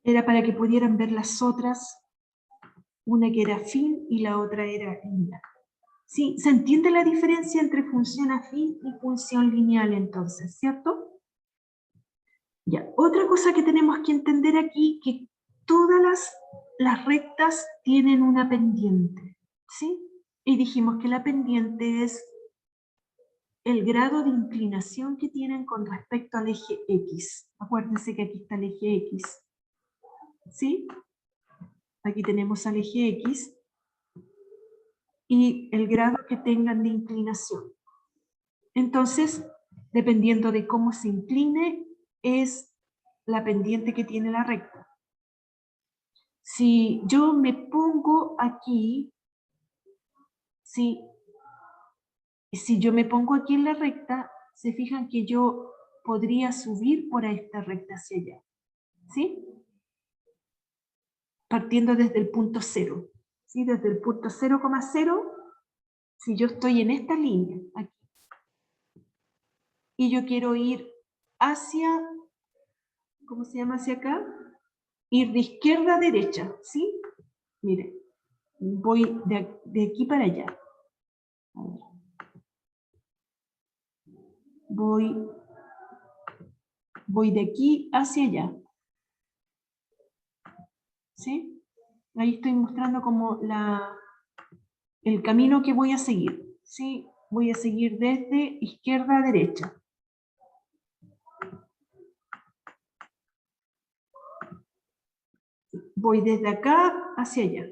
Era para que pudieran ver las otras, una que era afín y la otra era lineal. ¿Sí? ¿Se entiende la diferencia entre función afín y función lineal entonces, cierto? Ya, otra cosa que tenemos que entender aquí, que todas las rectas tienen una pendiente, ¿sí? Y dijimos que la pendiente es el grado de inclinación que tienen con respecto al eje X. Acuérdense que aquí está el eje X, ¿sí? Aquí tenemos al eje X y el grado que tengan de inclinación. Entonces, dependiendo de cómo se incline, es la pendiente que tiene la recta. Si yo me pongo aquí, si yo me pongo aquí en la recta, se fijan que yo podría subir por esta recta hacia allá, ¿sí? Partiendo desde el punto 0, ¿sí? Desde el punto 0,0, si yo estoy en esta línea, aquí, y yo quiero ir hacia, ¿cómo se llama hacia acá? Ir de izquierda a derecha, ¿sí? Miren, voy de aquí para allá. A ver. Voy de aquí hacia allá. ¿Sí? Ahí estoy mostrando como el camino que voy a seguir. ¿Sí? Voy a seguir desde izquierda a derecha. Voy desde acá hacia allá.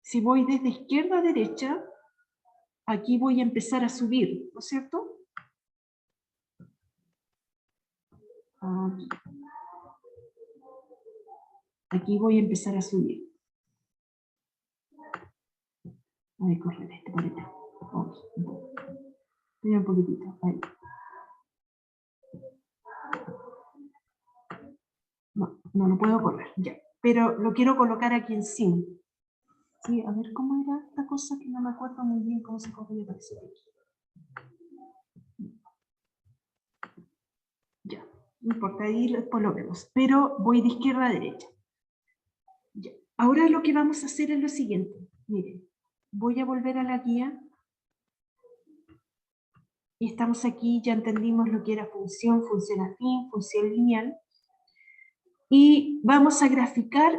Si voy desde izquierda a derecha, aquí voy a empezar a subir, ¿no es cierto? Aquí. Aquí voy a empezar a subir. Voy a correr este por acá. Mira un poquitito. Ahí. No lo puedo correr. Ya. Pero lo quiero colocar aquí encima. Sí, a ver cómo era esta cosa que no me acuerdo muy bien cómo se corría, parece aquí. Ya, no importa, ahí después lo vemos. Pero voy de izquierda a derecha. Ya. Ahora lo que vamos a hacer es lo siguiente. Miren, voy a volver a la guía. Y estamos aquí, ya entendimos lo que era función afín, función lineal. Y vamos a graficar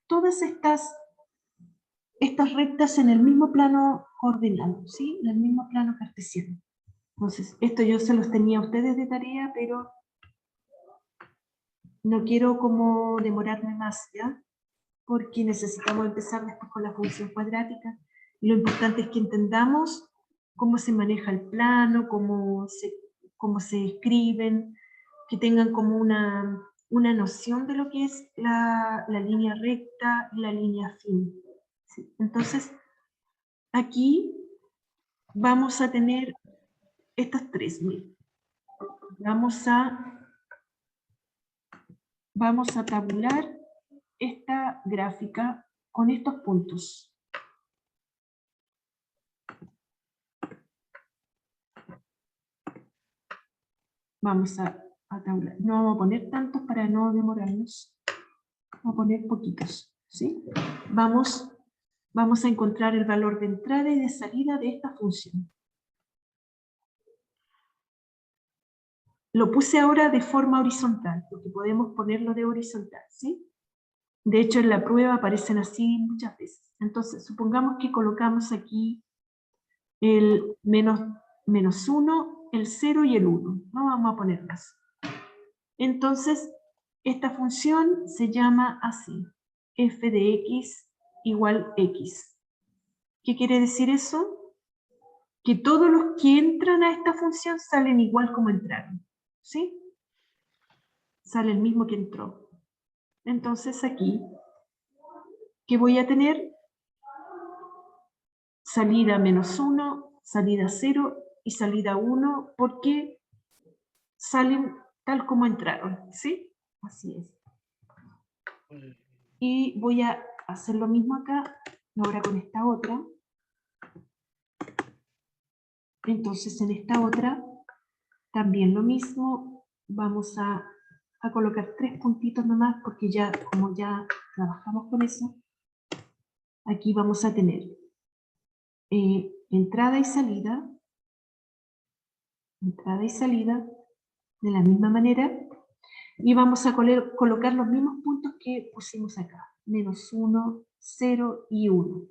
todas estas rectas en el mismo plano coordinado, ¿sí? En el mismo plano cartesiano. Entonces, esto yo se los tenía a ustedes de tarea, pero no quiero como demorarme más, ¿ya? Porque necesitamos empezar después con la función cuadrática. Y lo importante es que entendamos cómo se maneja el plano, cómo se escriben, que tengan como una noción de lo que es la línea recta y la línea afín. ¿Sí? Entonces, aquí vamos a tener estas tres. Miren. Vamos a tabular esta gráfica con estos puntos. Vamos a tabular. No vamos a poner tantos para no demorarnos. Vamos a poner poquitos, ¿sí? Vamos a encontrar el valor de entrada y de salida de esta función. Lo puse ahora de forma horizontal, porque podemos ponerlo de horizontal, ¿sí? De hecho, en la prueba aparecen así muchas veces. Entonces, supongamos que colocamos aquí el menos 1, el 0 y el 1. No vamos a poner más. Entonces, esta función se llama así, f de x igual x. ¿Qué quiere decir eso? Que todos los que entran a esta función salen igual como entraron. ¿Sí? Sale el mismo que entró. Entonces aquí, ¿qué voy a tener? Salida menos 1, salida 0 y salida 1, porque salen tal como entraron. ¿Sí? Así es. Y voy a hacer lo mismo acá, ahora con esta otra. Entonces en esta otra, también lo mismo, vamos a colocar 3 puntitos nomás, porque ya, como ya trabajamos con eso, aquí vamos a tener entrada y salida de la misma manera, y vamos a colocar los mismos puntos que pusimos acá, -1, 0 y 1.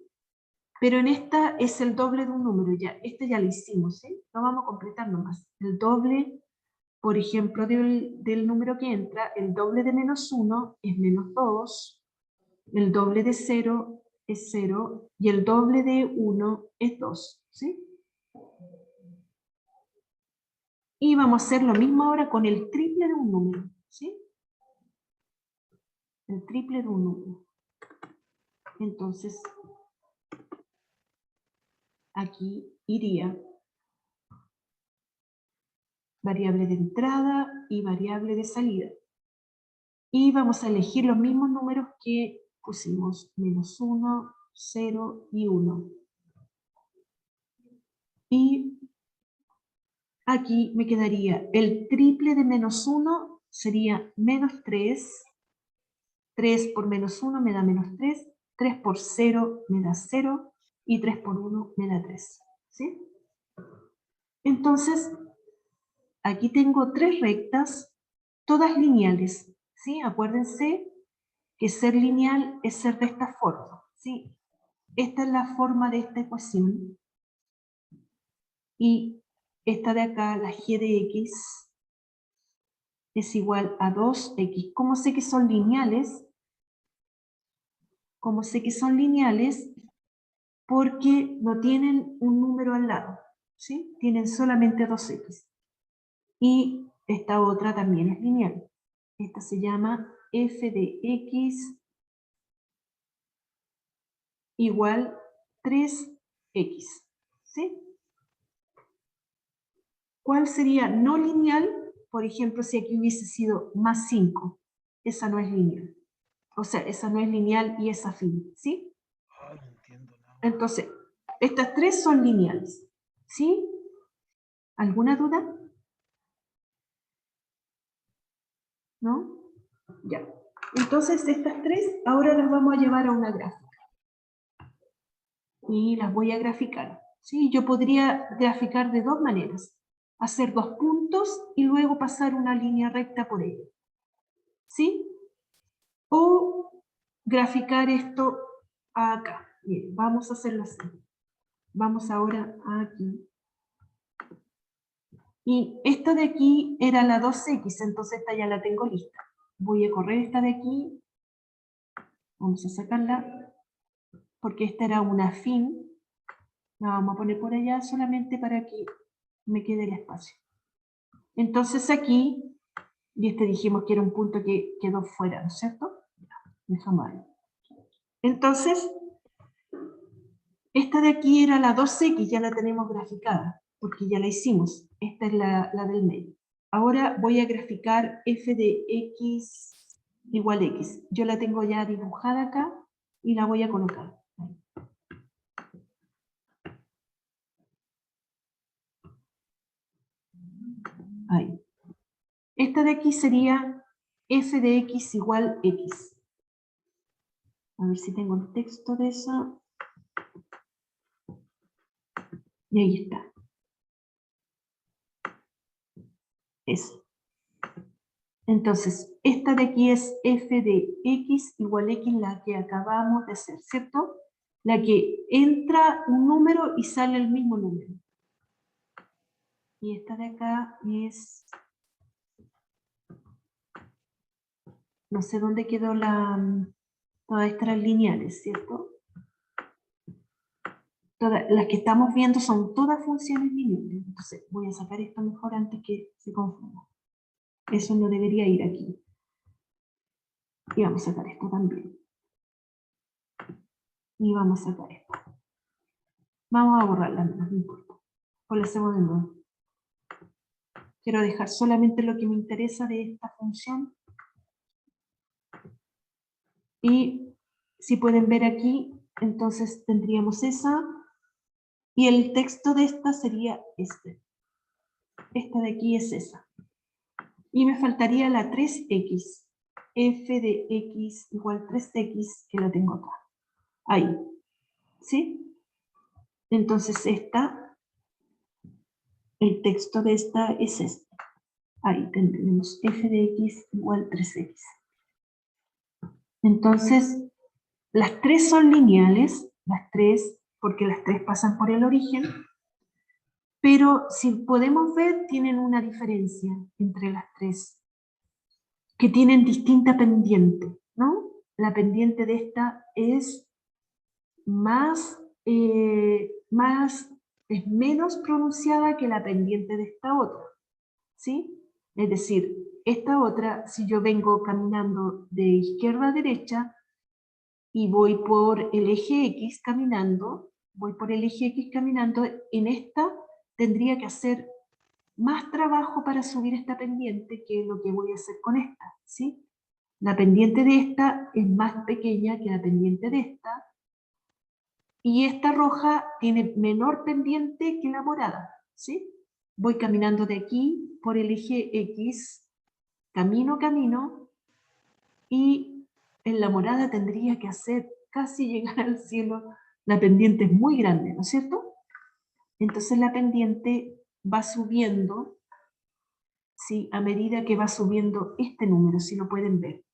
Pero en esta es el doble de un número, ya, este ya lo hicimos, ¿sí? Lo vamos a completar nomás. El doble, por ejemplo, del número que entra, el doble de -1 es -2, el doble de 0 es 0, y el doble de 1 es 2, ¿sí? Y vamos a hacer lo mismo ahora con el triple de un número, ¿sí? El triple de un número. Entonces, aquí iría variable de entrada y variable de salida. Y vamos a elegir los mismos números que pusimos, -1, 0 y 1. Y aquí me quedaría el triple de -1 sería -3. 3 por -1 me da -3. 3 por 0 me da 0. Y 3 por 1 me da 3. ¿Sí? Entonces, aquí tengo 3 rectas, todas lineales. ¿Sí? Acuérdense que ser lineal es ser de esta forma. ¿Sí? Esta es la forma de esta ecuación. Y esta de acá, la g de x, es igual a 2x. ¿Cómo sé que son lineales? Como sé que son lineales, porque no tienen un número al lado, ¿sí? Tienen solamente 2x. Y esta otra también es lineal. Esta se llama f de x igual 3x, ¿sí? ¿Cuál sería no lineal? Por ejemplo, si aquí hubiese sido +5, esa no es lineal. O sea, esa no es lineal y es afín, ¿sí? Ah, no entiendo nada. Entonces, estas 3 son lineales, ¿sí? ¿Alguna duda? ¿No? Ya. Entonces, estas 3 ahora las vamos a llevar a una gráfica. Y las voy a graficar, ¿sí? Yo podría graficar de 2 maneras. Hacer 2 puntos y luego pasar una línea recta por ellos, ¿sí? O graficar esto acá. Bien, vamos a hacerlo así. Vamos ahora aquí. Y esta de aquí era la 2x, entonces esta ya la tengo lista. Voy a correr esta de aquí. Vamos a sacarla, porque esta era una afín. La vamos a poner por allá solamente para que me quede el espacio. Entonces aquí, y este dijimos que era un punto que quedó fuera, ¿no es cierto? Dejamos ahí. Entonces, esta de aquí era la 2x, ya la tenemos graficada, porque ya la hicimos. Esta es la del medio. Ahora voy a graficar f de x igual x. Yo la tengo ya dibujada acá y la voy a colocar. Ahí. Esta de aquí sería f de x igual x. A ver si tengo el texto de eso. Y ahí está. Eso. Entonces, esta de aquí es f de x igual x, la que acabamos de hacer, ¿cierto? La que entra un número y sale el mismo número. Y esta de acá es... No sé dónde quedó todas estas lineales, ¿cierto? Las que estamos viendo son todas funciones lineales. Entonces, voy a sacar esto mejor antes que se confunda. Eso no debería ir aquí. Y vamos a sacar esto también. Y vamos a sacar esto. Vamos a borrarla, no importa. O la hacemos de nuevo. Quiero dejar solamente lo que me interesa de esta función. Y si pueden ver aquí, entonces tendríamos esa, y el texto de esta sería este. Esta de aquí es esa. Y me faltaría la 3x. F de x igual 3x, que la tengo acá. Ahí. ¿Sí? Entonces esta, el texto de esta es este. Ahí tendremos f de x igual 3x. Entonces, las tres son lineales, las tres, porque las tres pasan por el origen, pero si podemos ver, tienen una diferencia entre las tres, que tienen distinta pendiente, ¿no? La pendiente de esta es es menos pronunciada que la pendiente de esta otra, ¿sí? Es decir, esta otra, si yo vengo caminando de izquierda a derecha y voy por el eje X caminando, en esta tendría que hacer más trabajo para subir esta pendiente que lo que voy a hacer con esta, ¿sí? La pendiente de esta es más pequeña que la pendiente de esta, y esta roja tiene menor pendiente que la morada, ¿sí? Voy caminando de aquí por el eje X, camino, y en la morada tendría que hacer casi llegar al cielo. La pendiente es muy grande, ¿no es cierto? Entonces la pendiente va subiendo, ¿sí? A medida que va subiendo este número, si lo pueden ver.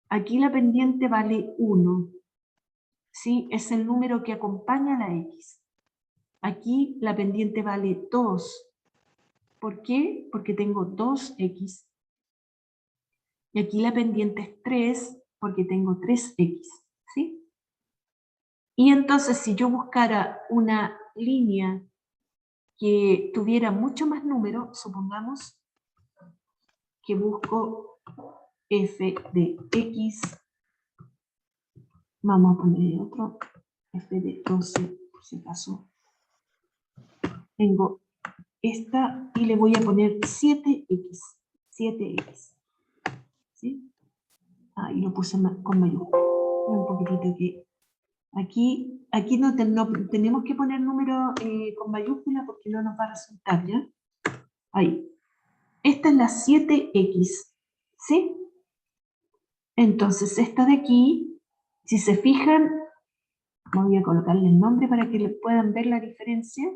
Aquí la pendiente vale 1, ¿sí? Es el número que acompaña a la X. Aquí la pendiente vale 2. ¿Por qué? Porque tengo 2x. Y aquí la pendiente es 3, porque tengo 3x, ¿sí? Y entonces si yo buscara una línea que tuviera mucho más número, supongamos que busco f de x, vamos a poner otro, f de 12, por si acaso. Tengo esta y le voy a poner 7x, 7x, ¿sí? Ahí lo puse con mayúscula. Un poquitito que aquí no tenemos que poner número con mayúscula porque no nos va a resultar, ¿ya? Ahí. Esta es la 7x, ¿sí? Entonces esta de aquí, si se fijan, voy a colocarle el nombre para que le puedan ver la diferencia.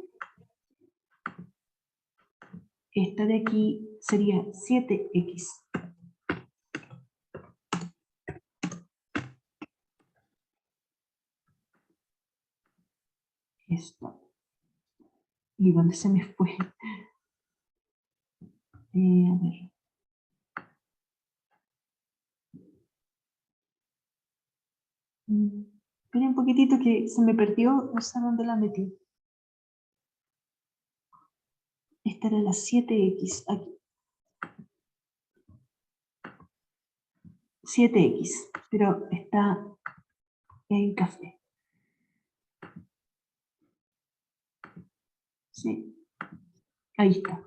Esta de aquí sería 7x. Esto. ¿Y dónde se me fue? A ver. Esperen un poquitito que se me perdió, no sé dónde la metí. Esta era la 7x, aquí. 7x, pero está en café. Sí, ahí está.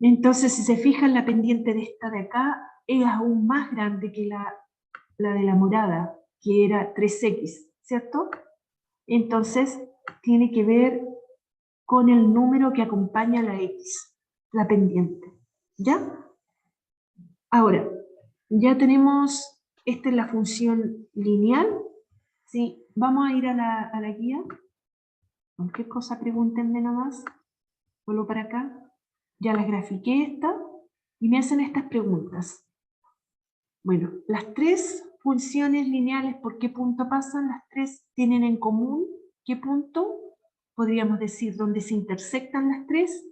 Entonces, si se fijan, la pendiente de esta de acá es aún más grande que la de la morada, que era 3x, ¿cierto? Entonces, tiene que ver con el número que acompaña a la x, la pendiente. ¿Ya? Ahora, ya tenemos, esta es la función lineal, ¿sí? Vamos a ir a la guía. Cualquier cosa pregúntenme nomás. Vuelvo para acá. Ya las grafiqué esta y me hacen estas preguntas. Bueno, las tres funciones lineales, ¿por qué punto pasan? Las tres tienen en común, ¿qué punto? Podríamos decir, ¿dónde se intersectan las tres?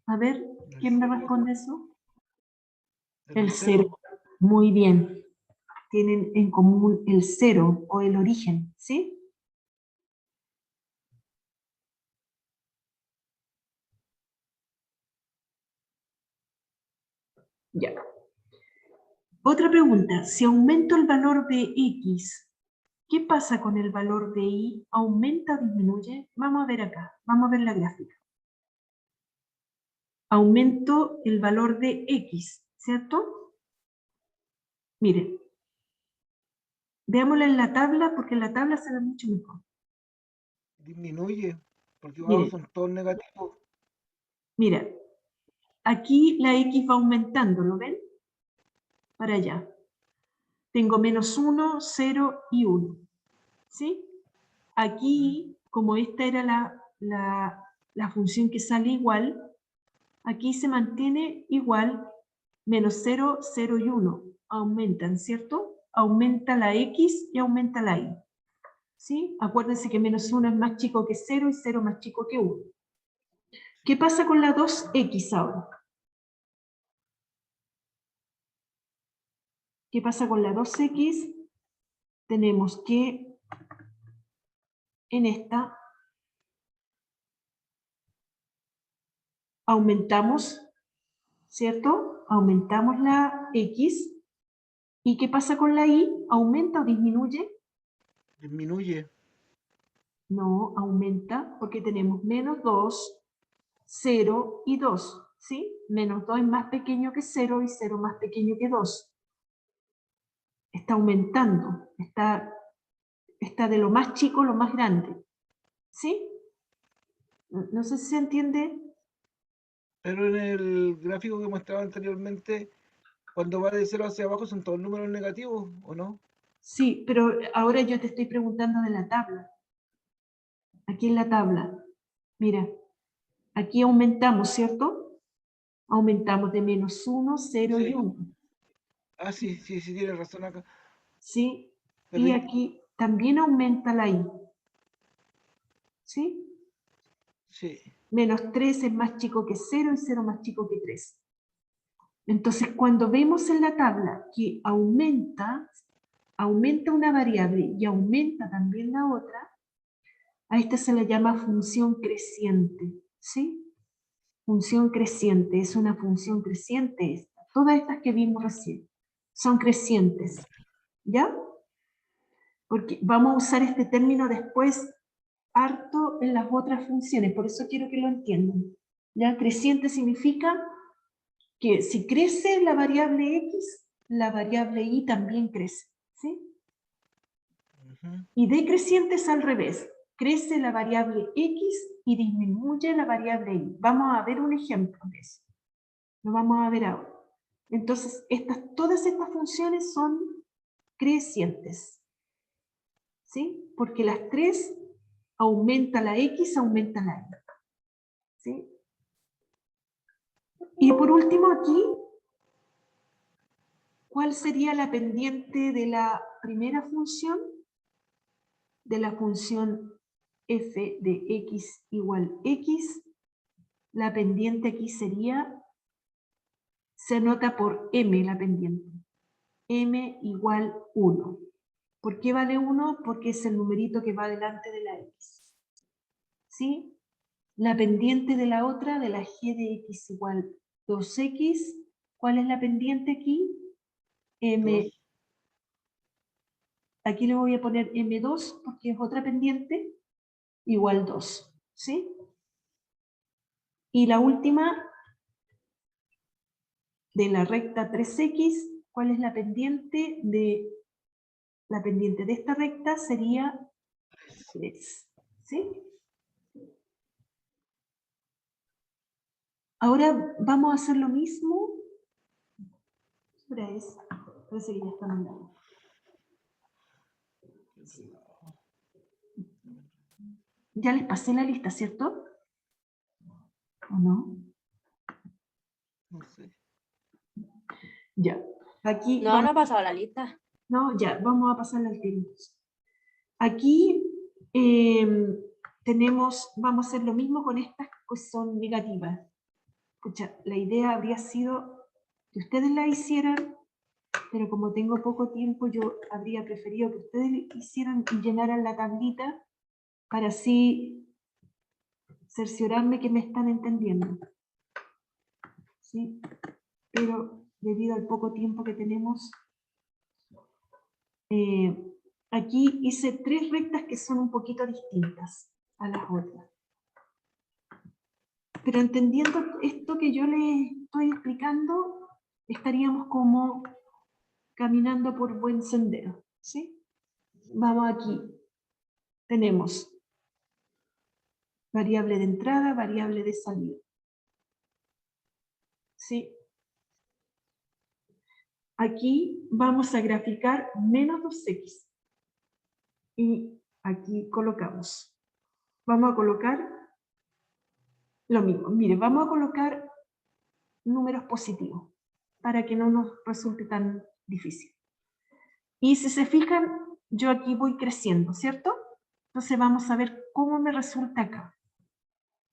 A ver, ¿quién me responde eso? El cero. Muy bien. Tienen en común el cero o el origen, ¿sí? Ya. Otra pregunta, si aumento el valor de x, ¿qué pasa con el valor de y? ¿Aumenta o disminuye? Vamos a ver acá, vamos a ver la gráfica. Aumento el valor de x, ¿cierto? Miren, Veámosla en la tabla, porque en la tabla se ve mucho mejor. Disminuye, porque abajo Mire, son todos negativos. mira, aquí la X va aumentando, ¿lo ven? Para allá. Tengo menos 1, 0 y 1. ¿Sí? Aquí, como esta era la función que sale igual, aquí se mantiene igual, menos 0, 0 y 1. Aumentan, ¿cierto? Aumenta la X y aumenta la Y. ¿Sí? Acuérdense que menos 1 es más chico que 0 y 0 más chico que 1. ¿Qué pasa con la 2X ahora? ¿Qué pasa con la 2X? Tenemos que en esta aumentamos, ¿cierto? Aumentamos la X. ¿Y qué pasa con la Y? ¿Aumenta o disminuye? Disminuye. No, aumenta porque tenemos menos 2, 0 y 2. ¿Sí? Menos 2 es más pequeño que 0 y 0 más pequeño que 2. Está aumentando, está de lo más chico a lo más grande. ¿Sí? No sé si se entiende. Pero en el gráfico que mostraba anteriormente, cuando va de 0 hacia abajo son todos números negativos, ¿o no? Sí, pero ahora yo te estoy preguntando de la tabla. Aquí en la tabla. Mira, aquí aumentamos, ¿cierto? Aumentamos de menos 1, 0 y Sí. 1. Ah, sí, sí, sí, tienes razón acá. ¿Sí? Y Perdí. aquí también aumenta la Y. ¿Sí? Sí. Menos 3 es más chico que 0 y 0 más chico que 3. Entonces, cuando vemos en la tabla que aumenta una variable y aumenta también la otra, a esta se le llama función creciente. ¿Sí? Función creciente, es una función creciente esta. Todas estas que vimos recién son crecientes. ¿Ya? Porque vamos a usar este término después harto en las otras funciones, por eso quiero que lo entiendan. ¿Ya? Creciente significa que si crece la variable x, la variable y también crece. ¿Sí? Ujú. Y decreciente es al revés. Crece la variable x y disminuye la variable y. Vamos a ver un ejemplo de eso. Lo vamos a ver ahora. Entonces, todas estas funciones son crecientes. ¿Sí? Porque las tres aumenta la x, aumenta la y. ¿Sí? Y por último aquí, ¿cuál sería la pendiente de la primera función? De la función f de x igual x. La pendiente aquí sería, se anota por m la pendiente. M igual 1. ¿Por qué vale 1? Porque es el numerito que va delante de la x. ¿Sí? La pendiente de la otra, de la g de x igual 2x, ¿cuál es la pendiente aquí? M, 2. aquí le voy a poner M2 porque es otra pendiente, igual 2. ¿Sí? Y la última, de la recta 3x, ¿cuál es la pendiente de esta recta? Sería 3. ¿Sí? Ahora vamos a hacer lo mismo. Parece que ya está mandando. Ya les pasé la lista, ¿cierto? ¿O no? No sé. Ya. Aquí No, vamos, no ha pasado la lista. no, ya, vamos a pasar al tiempo. Aquí vamos a hacer lo mismo con estas que son negativas. Escucha, la idea habría sido que ustedes la hicieran, pero como tengo poco tiempo, yo habría preferido que ustedes hicieran y llenaran la tablita para así cerciorarme que me están entendiendo. ¿Sí? Pero debido al poco tiempo que tenemos, aquí hice 3 rectas que son un poquito distintas a las otras. Pero entendiendo esto que yo les estoy explicando, estaríamos como caminando por buen sendero. ¿Sí? Vamos aquí. Tenemos variable de entrada, variable de salida. ¿Sí? Aquí vamos a graficar menos 2x. Y aquí colocamos. Vamos a colocar lo mismo. Mire, vamos a colocar números positivos para que no nos resulte tan difícil. Y si se fijan, yo aquí voy creciendo, ¿cierto? Entonces vamos a ver cómo me resulta acá.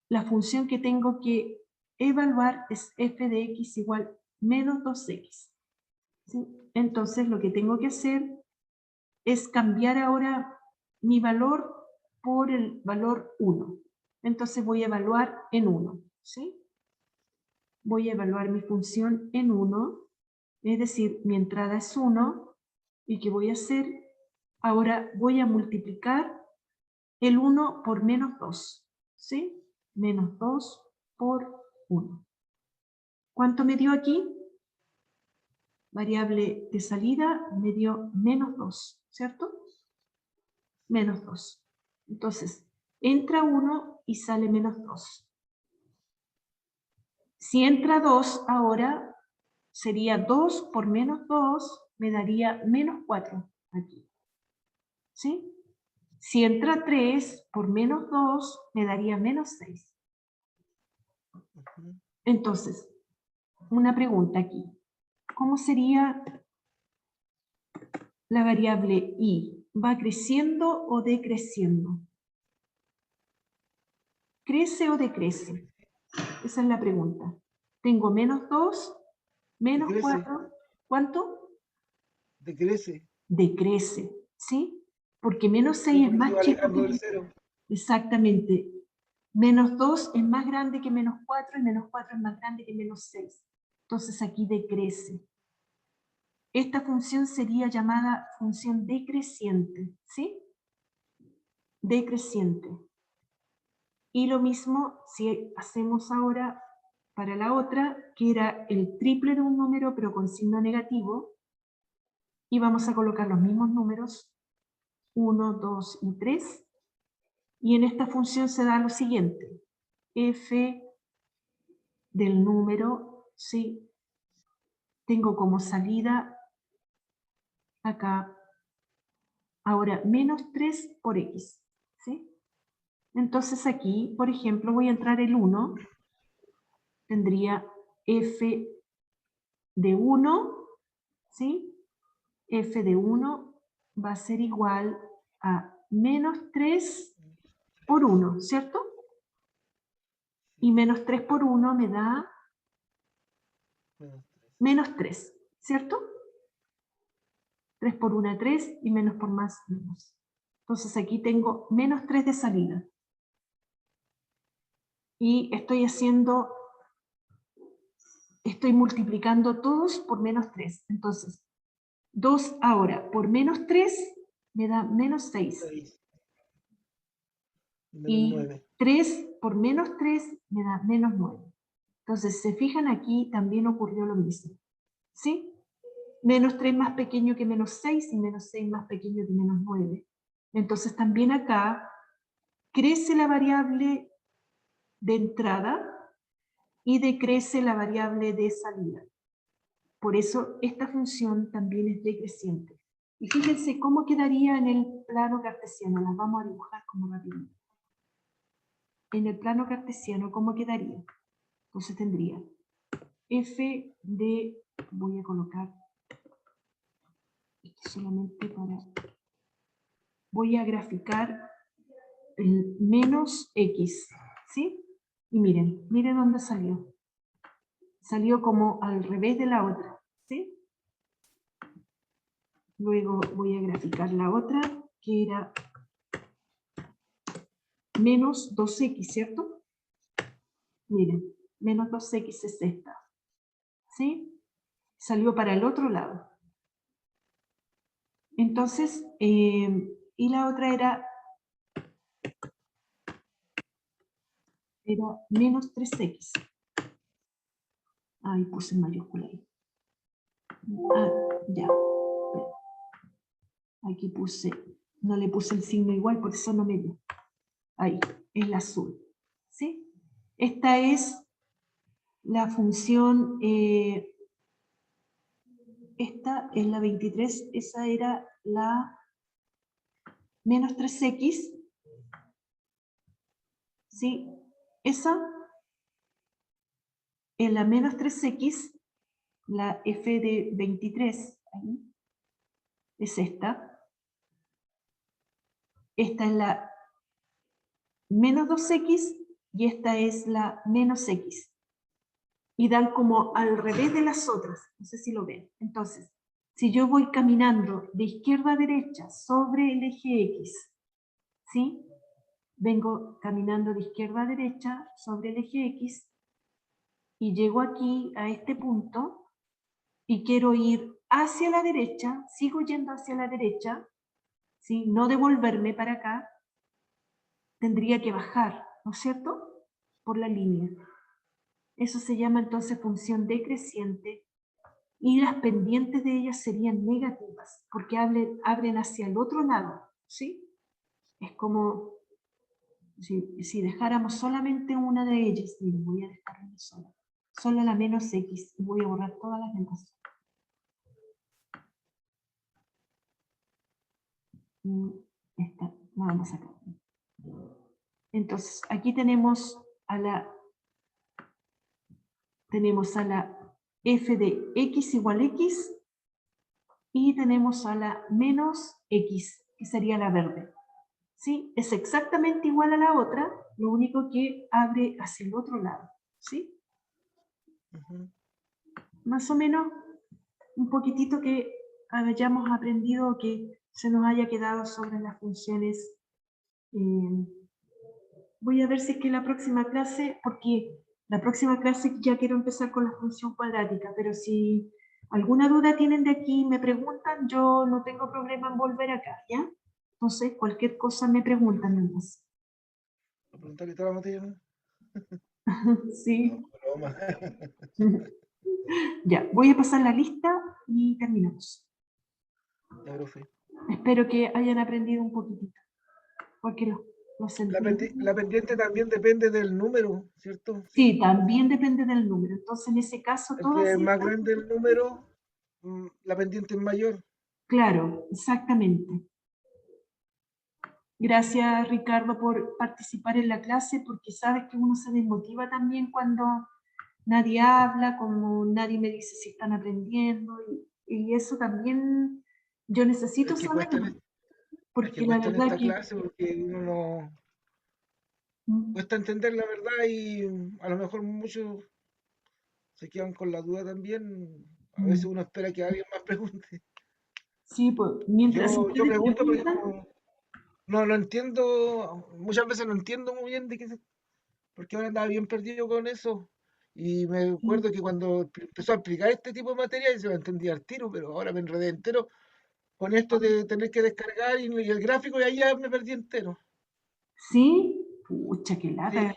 La función que tengo que evaluar es f de x igual menos 2x. ¿Sí? Entonces lo que tengo que hacer es cambiar ahora mi valor por el valor 1. Entonces voy a evaluar en 1. ¿Sí? Voy a evaluar mi función en 1, es decir, mi entrada es 1, y ¿qué voy a hacer? Ahora voy a multiplicar el 1 por menos 2, ¿sí? Menos 2 por 1. ¿Cuánto me dio aquí? Variable de salida me dio menos 2, ¿cierto? Menos 2. Entonces, entra 1 y sale menos 2. Si entra 2 ahora, sería 2 por menos 2, me daría menos 4 aquí. ¿Sí? Si entra 3 por menos 2, me daría menos 6. Entonces, una pregunta aquí. ¿Cómo sería la variable y? ¿Va creciendo o decreciendo? ¿Crece o decrece? Esa es la pregunta. Tengo menos 2, menos Decrece, 4. ¿Cuánto? decrece. Decrece, ¿sí? Porque menos Sí, 6 es porque se más va chico alejando que... del cero. Exactamente. Menos 2 es más grande que menos 4 y menos 4 es más grande que menos 6. Entonces aquí decrece. Esta función sería llamada función decreciente, ¿sí? Decreciente. Y lo mismo si hacemos ahora para la otra, que era el triple de un número pero con signo negativo, y vamos a colocar los mismos números, 1, 2 y 3, y en esta función se da lo siguiente, f del número, ¿sí? Tengo como salida acá, ahora, menos 3 por x, ¿sí? Entonces aquí, por ejemplo, voy a entrar el 1, tendría f de 1, ¿sí? F de 1 va a ser igual a menos 3 por 1, ¿cierto? Y menos 3 por 1 me da menos 3, ¿cierto? 3 por 1 3 y menos por más menos. Entonces aquí tengo menos 3 de salida. Y estoy multiplicando todos por menos 3. Entonces, 2 ahora por menos 3 me da menos 6. 6. Menos Y 9. 3 por menos 3 me da menos 9. Entonces, se fijan aquí, también ocurrió lo mismo. ¿Sí? Menos 3 más pequeño que menos 6 y menos 6 más pequeño que menos 9. Entonces, también acá crece la variable de entrada y decrece la variable de salida. Por eso, esta función también es decreciente. Y fíjense cómo quedaría en el plano cartesiano. Las vamos a dibujar como rapidito. En el plano cartesiano, ¿cómo quedaría? Entonces tendría f de, voy a colocar esto solamente para, voy a graficar el menos x, ¿sí? Y miren dónde salió. Salió como al revés de la otra, ¿sí? Luego voy a graficar la otra, que era menos 2x, ¿cierto? Miren, menos 2x es esta, ¿sí? Salió para el otro lado. Entonces, y la otra era menos 3x. Ahí puse en mayúscula ahí. Ah, ya. Aquí puse No le puse el signo igual, por eso no me dio. Ahí, el azul. ¿Sí? Esta es la función, esta es la 23, esa era la menos 3x. ¿Sí? Esa es la menos 3x, la f de 23, ahí, es esta. Esta es la menos 2x y esta es la menos x. Y dan como al revés de las otras. No sé si lo ven. Entonces, si yo voy caminando de izquierda a derecha sobre el eje X, ¿sí? Vengo caminando de izquierda a derecha sobre el eje X y llego aquí a este punto y quiero ir hacia la derecha, sigo yendo hacia la derecha, ¿sí? No devolverme para acá, tendría que bajar, ¿no es cierto? Por la línea. Eso se llama entonces función decreciente y las pendientes de ellas serían negativas porque abren hacia el otro lado, ¿sí? Es como si dejáramos solamente una de ellas, miren, voy a dejar una sola, solo la menos x y voy a borrar todas las demás. Esta la vamos a sacar. Entonces, aquí tenemos a la f de x igual x y tenemos a la menos x, que sería la verde. ¿Sí? Es exactamente igual a la otra, lo único que abre hacia el otro lado. ¿Sí? Más o menos un poquitito que hayamos aprendido, que se nos haya quedado sobre las funciones. Voy a ver si es que la próxima clase, porque la próxima clase ya quiero empezar con la función cuadrática, pero si alguna duda tienen de aquí, me preguntan, yo no tengo problema en volver acá, ¿ya? Entonces, cualquier cosa me preguntan nomás. ¿A preguntarle toda la materia, no? Sí. No, broma. Ya, voy a pasar la lista y terminamos. Ya, profe. Espero que hayan aprendido un poquitito, porque lo sentí. La pendiente también depende del número, ¿cierto? Sí, también depende del número. Entonces, en ese caso, todas Entre más estas, grande el número, la pendiente es mayor. claro, exactamente. Gracias, Ricardo, por participar en la clase, porque sabes que uno se desmotiva también cuando nadie habla, como nadie me dice si están aprendiendo, y eso también yo necesito Es que cuesta saberlo, es que porque la cuesta en verdad esta que... clase porque uno no cuesta entender la verdad y a lo mejor muchos se quedan con la duda también. A veces uno espera que alguien más pregunte. Sí, pues mientras Yo ustedes pregunto porque preguntan, no entiendo, muchas veces no entiendo muy bien porque ahora andaba bien perdido con eso. Y me acuerdo que cuando empezó a explicar este tipo de materia, se lo entendía al tiro, pero ahora me enredé entero con esto de tener que descargar y el gráfico y ahí ya me perdí entero. sí, pucha, qué lata. Sí.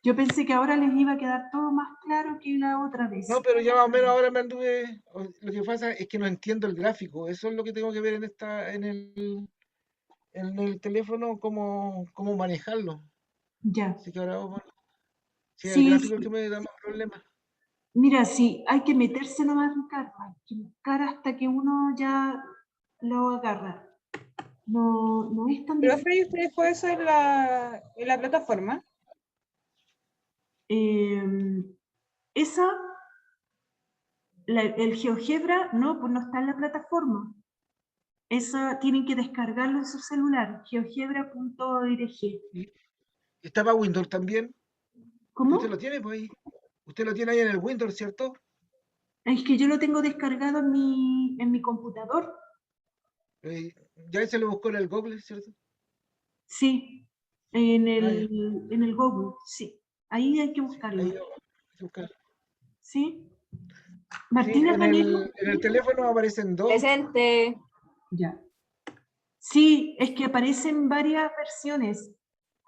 Yo pensé que ahora les iba a quedar todo más claro que la otra No, vez. pero ya más o menos ahora me anduve. Lo que pasa es que no entiendo el gráfico. Eso es lo que tengo que ver en el teléfono, cómo manejarlo. Ya. Así que ahora, bueno, si es el Sí, gráfico el sí. que me da más problemas. Mira, sí, hay que meterse nomás, Ricardo. Hay que buscar hasta que uno ya lo agarra. No, no es tan difícil. Profe, ¿y usted dejó eso en la plataforma? Esa, el GeoGebra, no, pues no está en la plataforma. Esa tienen que descargarlo en su celular, geogebra.org. Y está para Windows también, porque usted lo ¿Cómo? tiene, pues ahí. Usted lo tiene ahí en el Windows, ¿cierto? Es que yo lo tengo descargado en mi computador. Eh, ya se lo buscó en el Google, ¿cierto? Sí, en Ah, ya. el Google, sí. Ahí hay que Sí, ahí buscarlo. lo hay que buscar. ¿Sí? Sí, Martina Canejo. en el teléfono aparecen dos. Presente. Ya. Sí, es que aparecen varias versiones.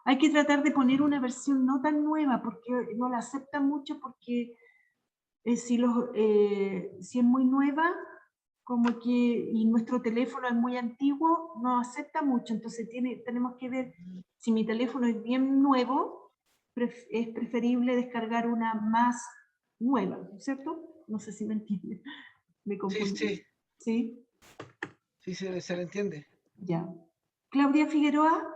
Hay que tratar de poner una versión no tan nueva porque no la aceptan mucho porque si es muy nueva, como que y nuestro teléfono es muy antiguo, no acepta mucho, entonces tenemos que ver si mi teléfono es bien nuevo, es preferible descargar una más nueva, ¿no es cierto? No sé si me entiende. Me Sí, confundí. sí, ¿Sí? sí, se le entiende. Ya. Claudia Figueroa.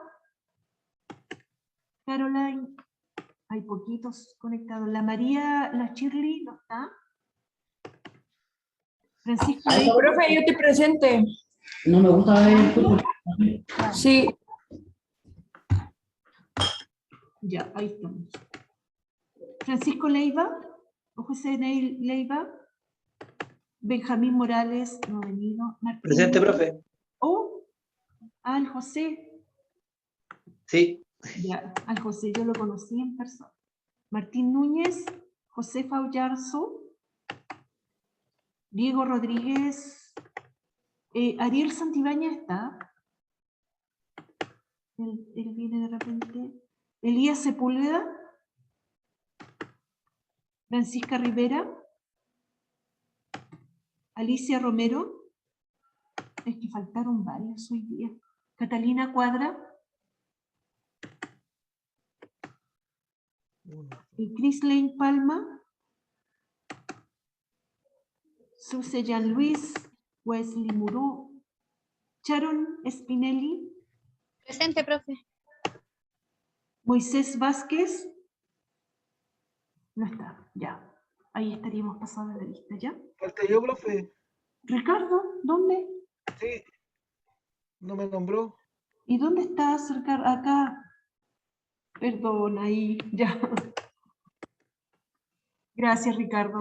Caroline. Hay poquitos conectados. La María, la Shirley, ¿no está? Francisco Leiva. Profe, yo estoy presente. No me gusta el fútbol. Sí. Ya, ahí estamos. Francisco Leiva, o José Leiva, Benjamín Morales, no ha venido. Martín Presente, Núñez. profe. Oh, al José. Sí. Ya, al José yo lo conocí en persona. Martín Núñez, Josefa Ollarzo, Diego Rodríguez, Ariel Santibáñez está. Él viene de repente. Elías Sepúlveda, Francisca Rivera, Alicia Romero, es que faltaron varios hoy día. Catalina Cuadra, Chris Lane Palma, Suce Jean Luis, Wesley Murú, Sharon Spinelli, Presente, profe. Moisés Vázquez, no está, ya. Ahí estaríamos pasando de lista, ¿ya? Falta yo, profe. Ricardo, ¿dónde? Sí. No me nombró. ¿Y dónde está cerca? Acá. Perdón, ahí, ya. Gracias, Ricardo.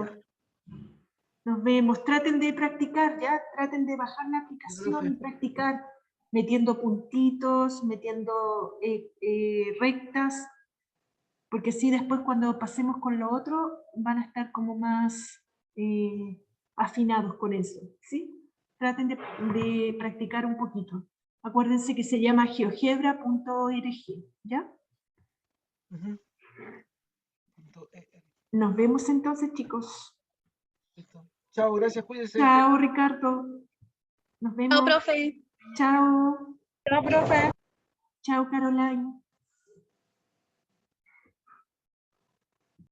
Nos vemos. Traten de practicar, ¿ya? Traten de bajar la aplicación y practicar metiendo puntitos, metiendo rectas, porque así después cuando pasemos con lo otro van a estar como más afinados con eso, ¿sí? Traten de practicar un poquito. Acuérdense que se llama geogebra.org, ¿ya? Nos vemos entonces, chicos. Listo. Chao, gracias, cuídense. Chao, Ricardo. Nos vemos. Chao, profe. Chao. No, profe. Chao, Caroline.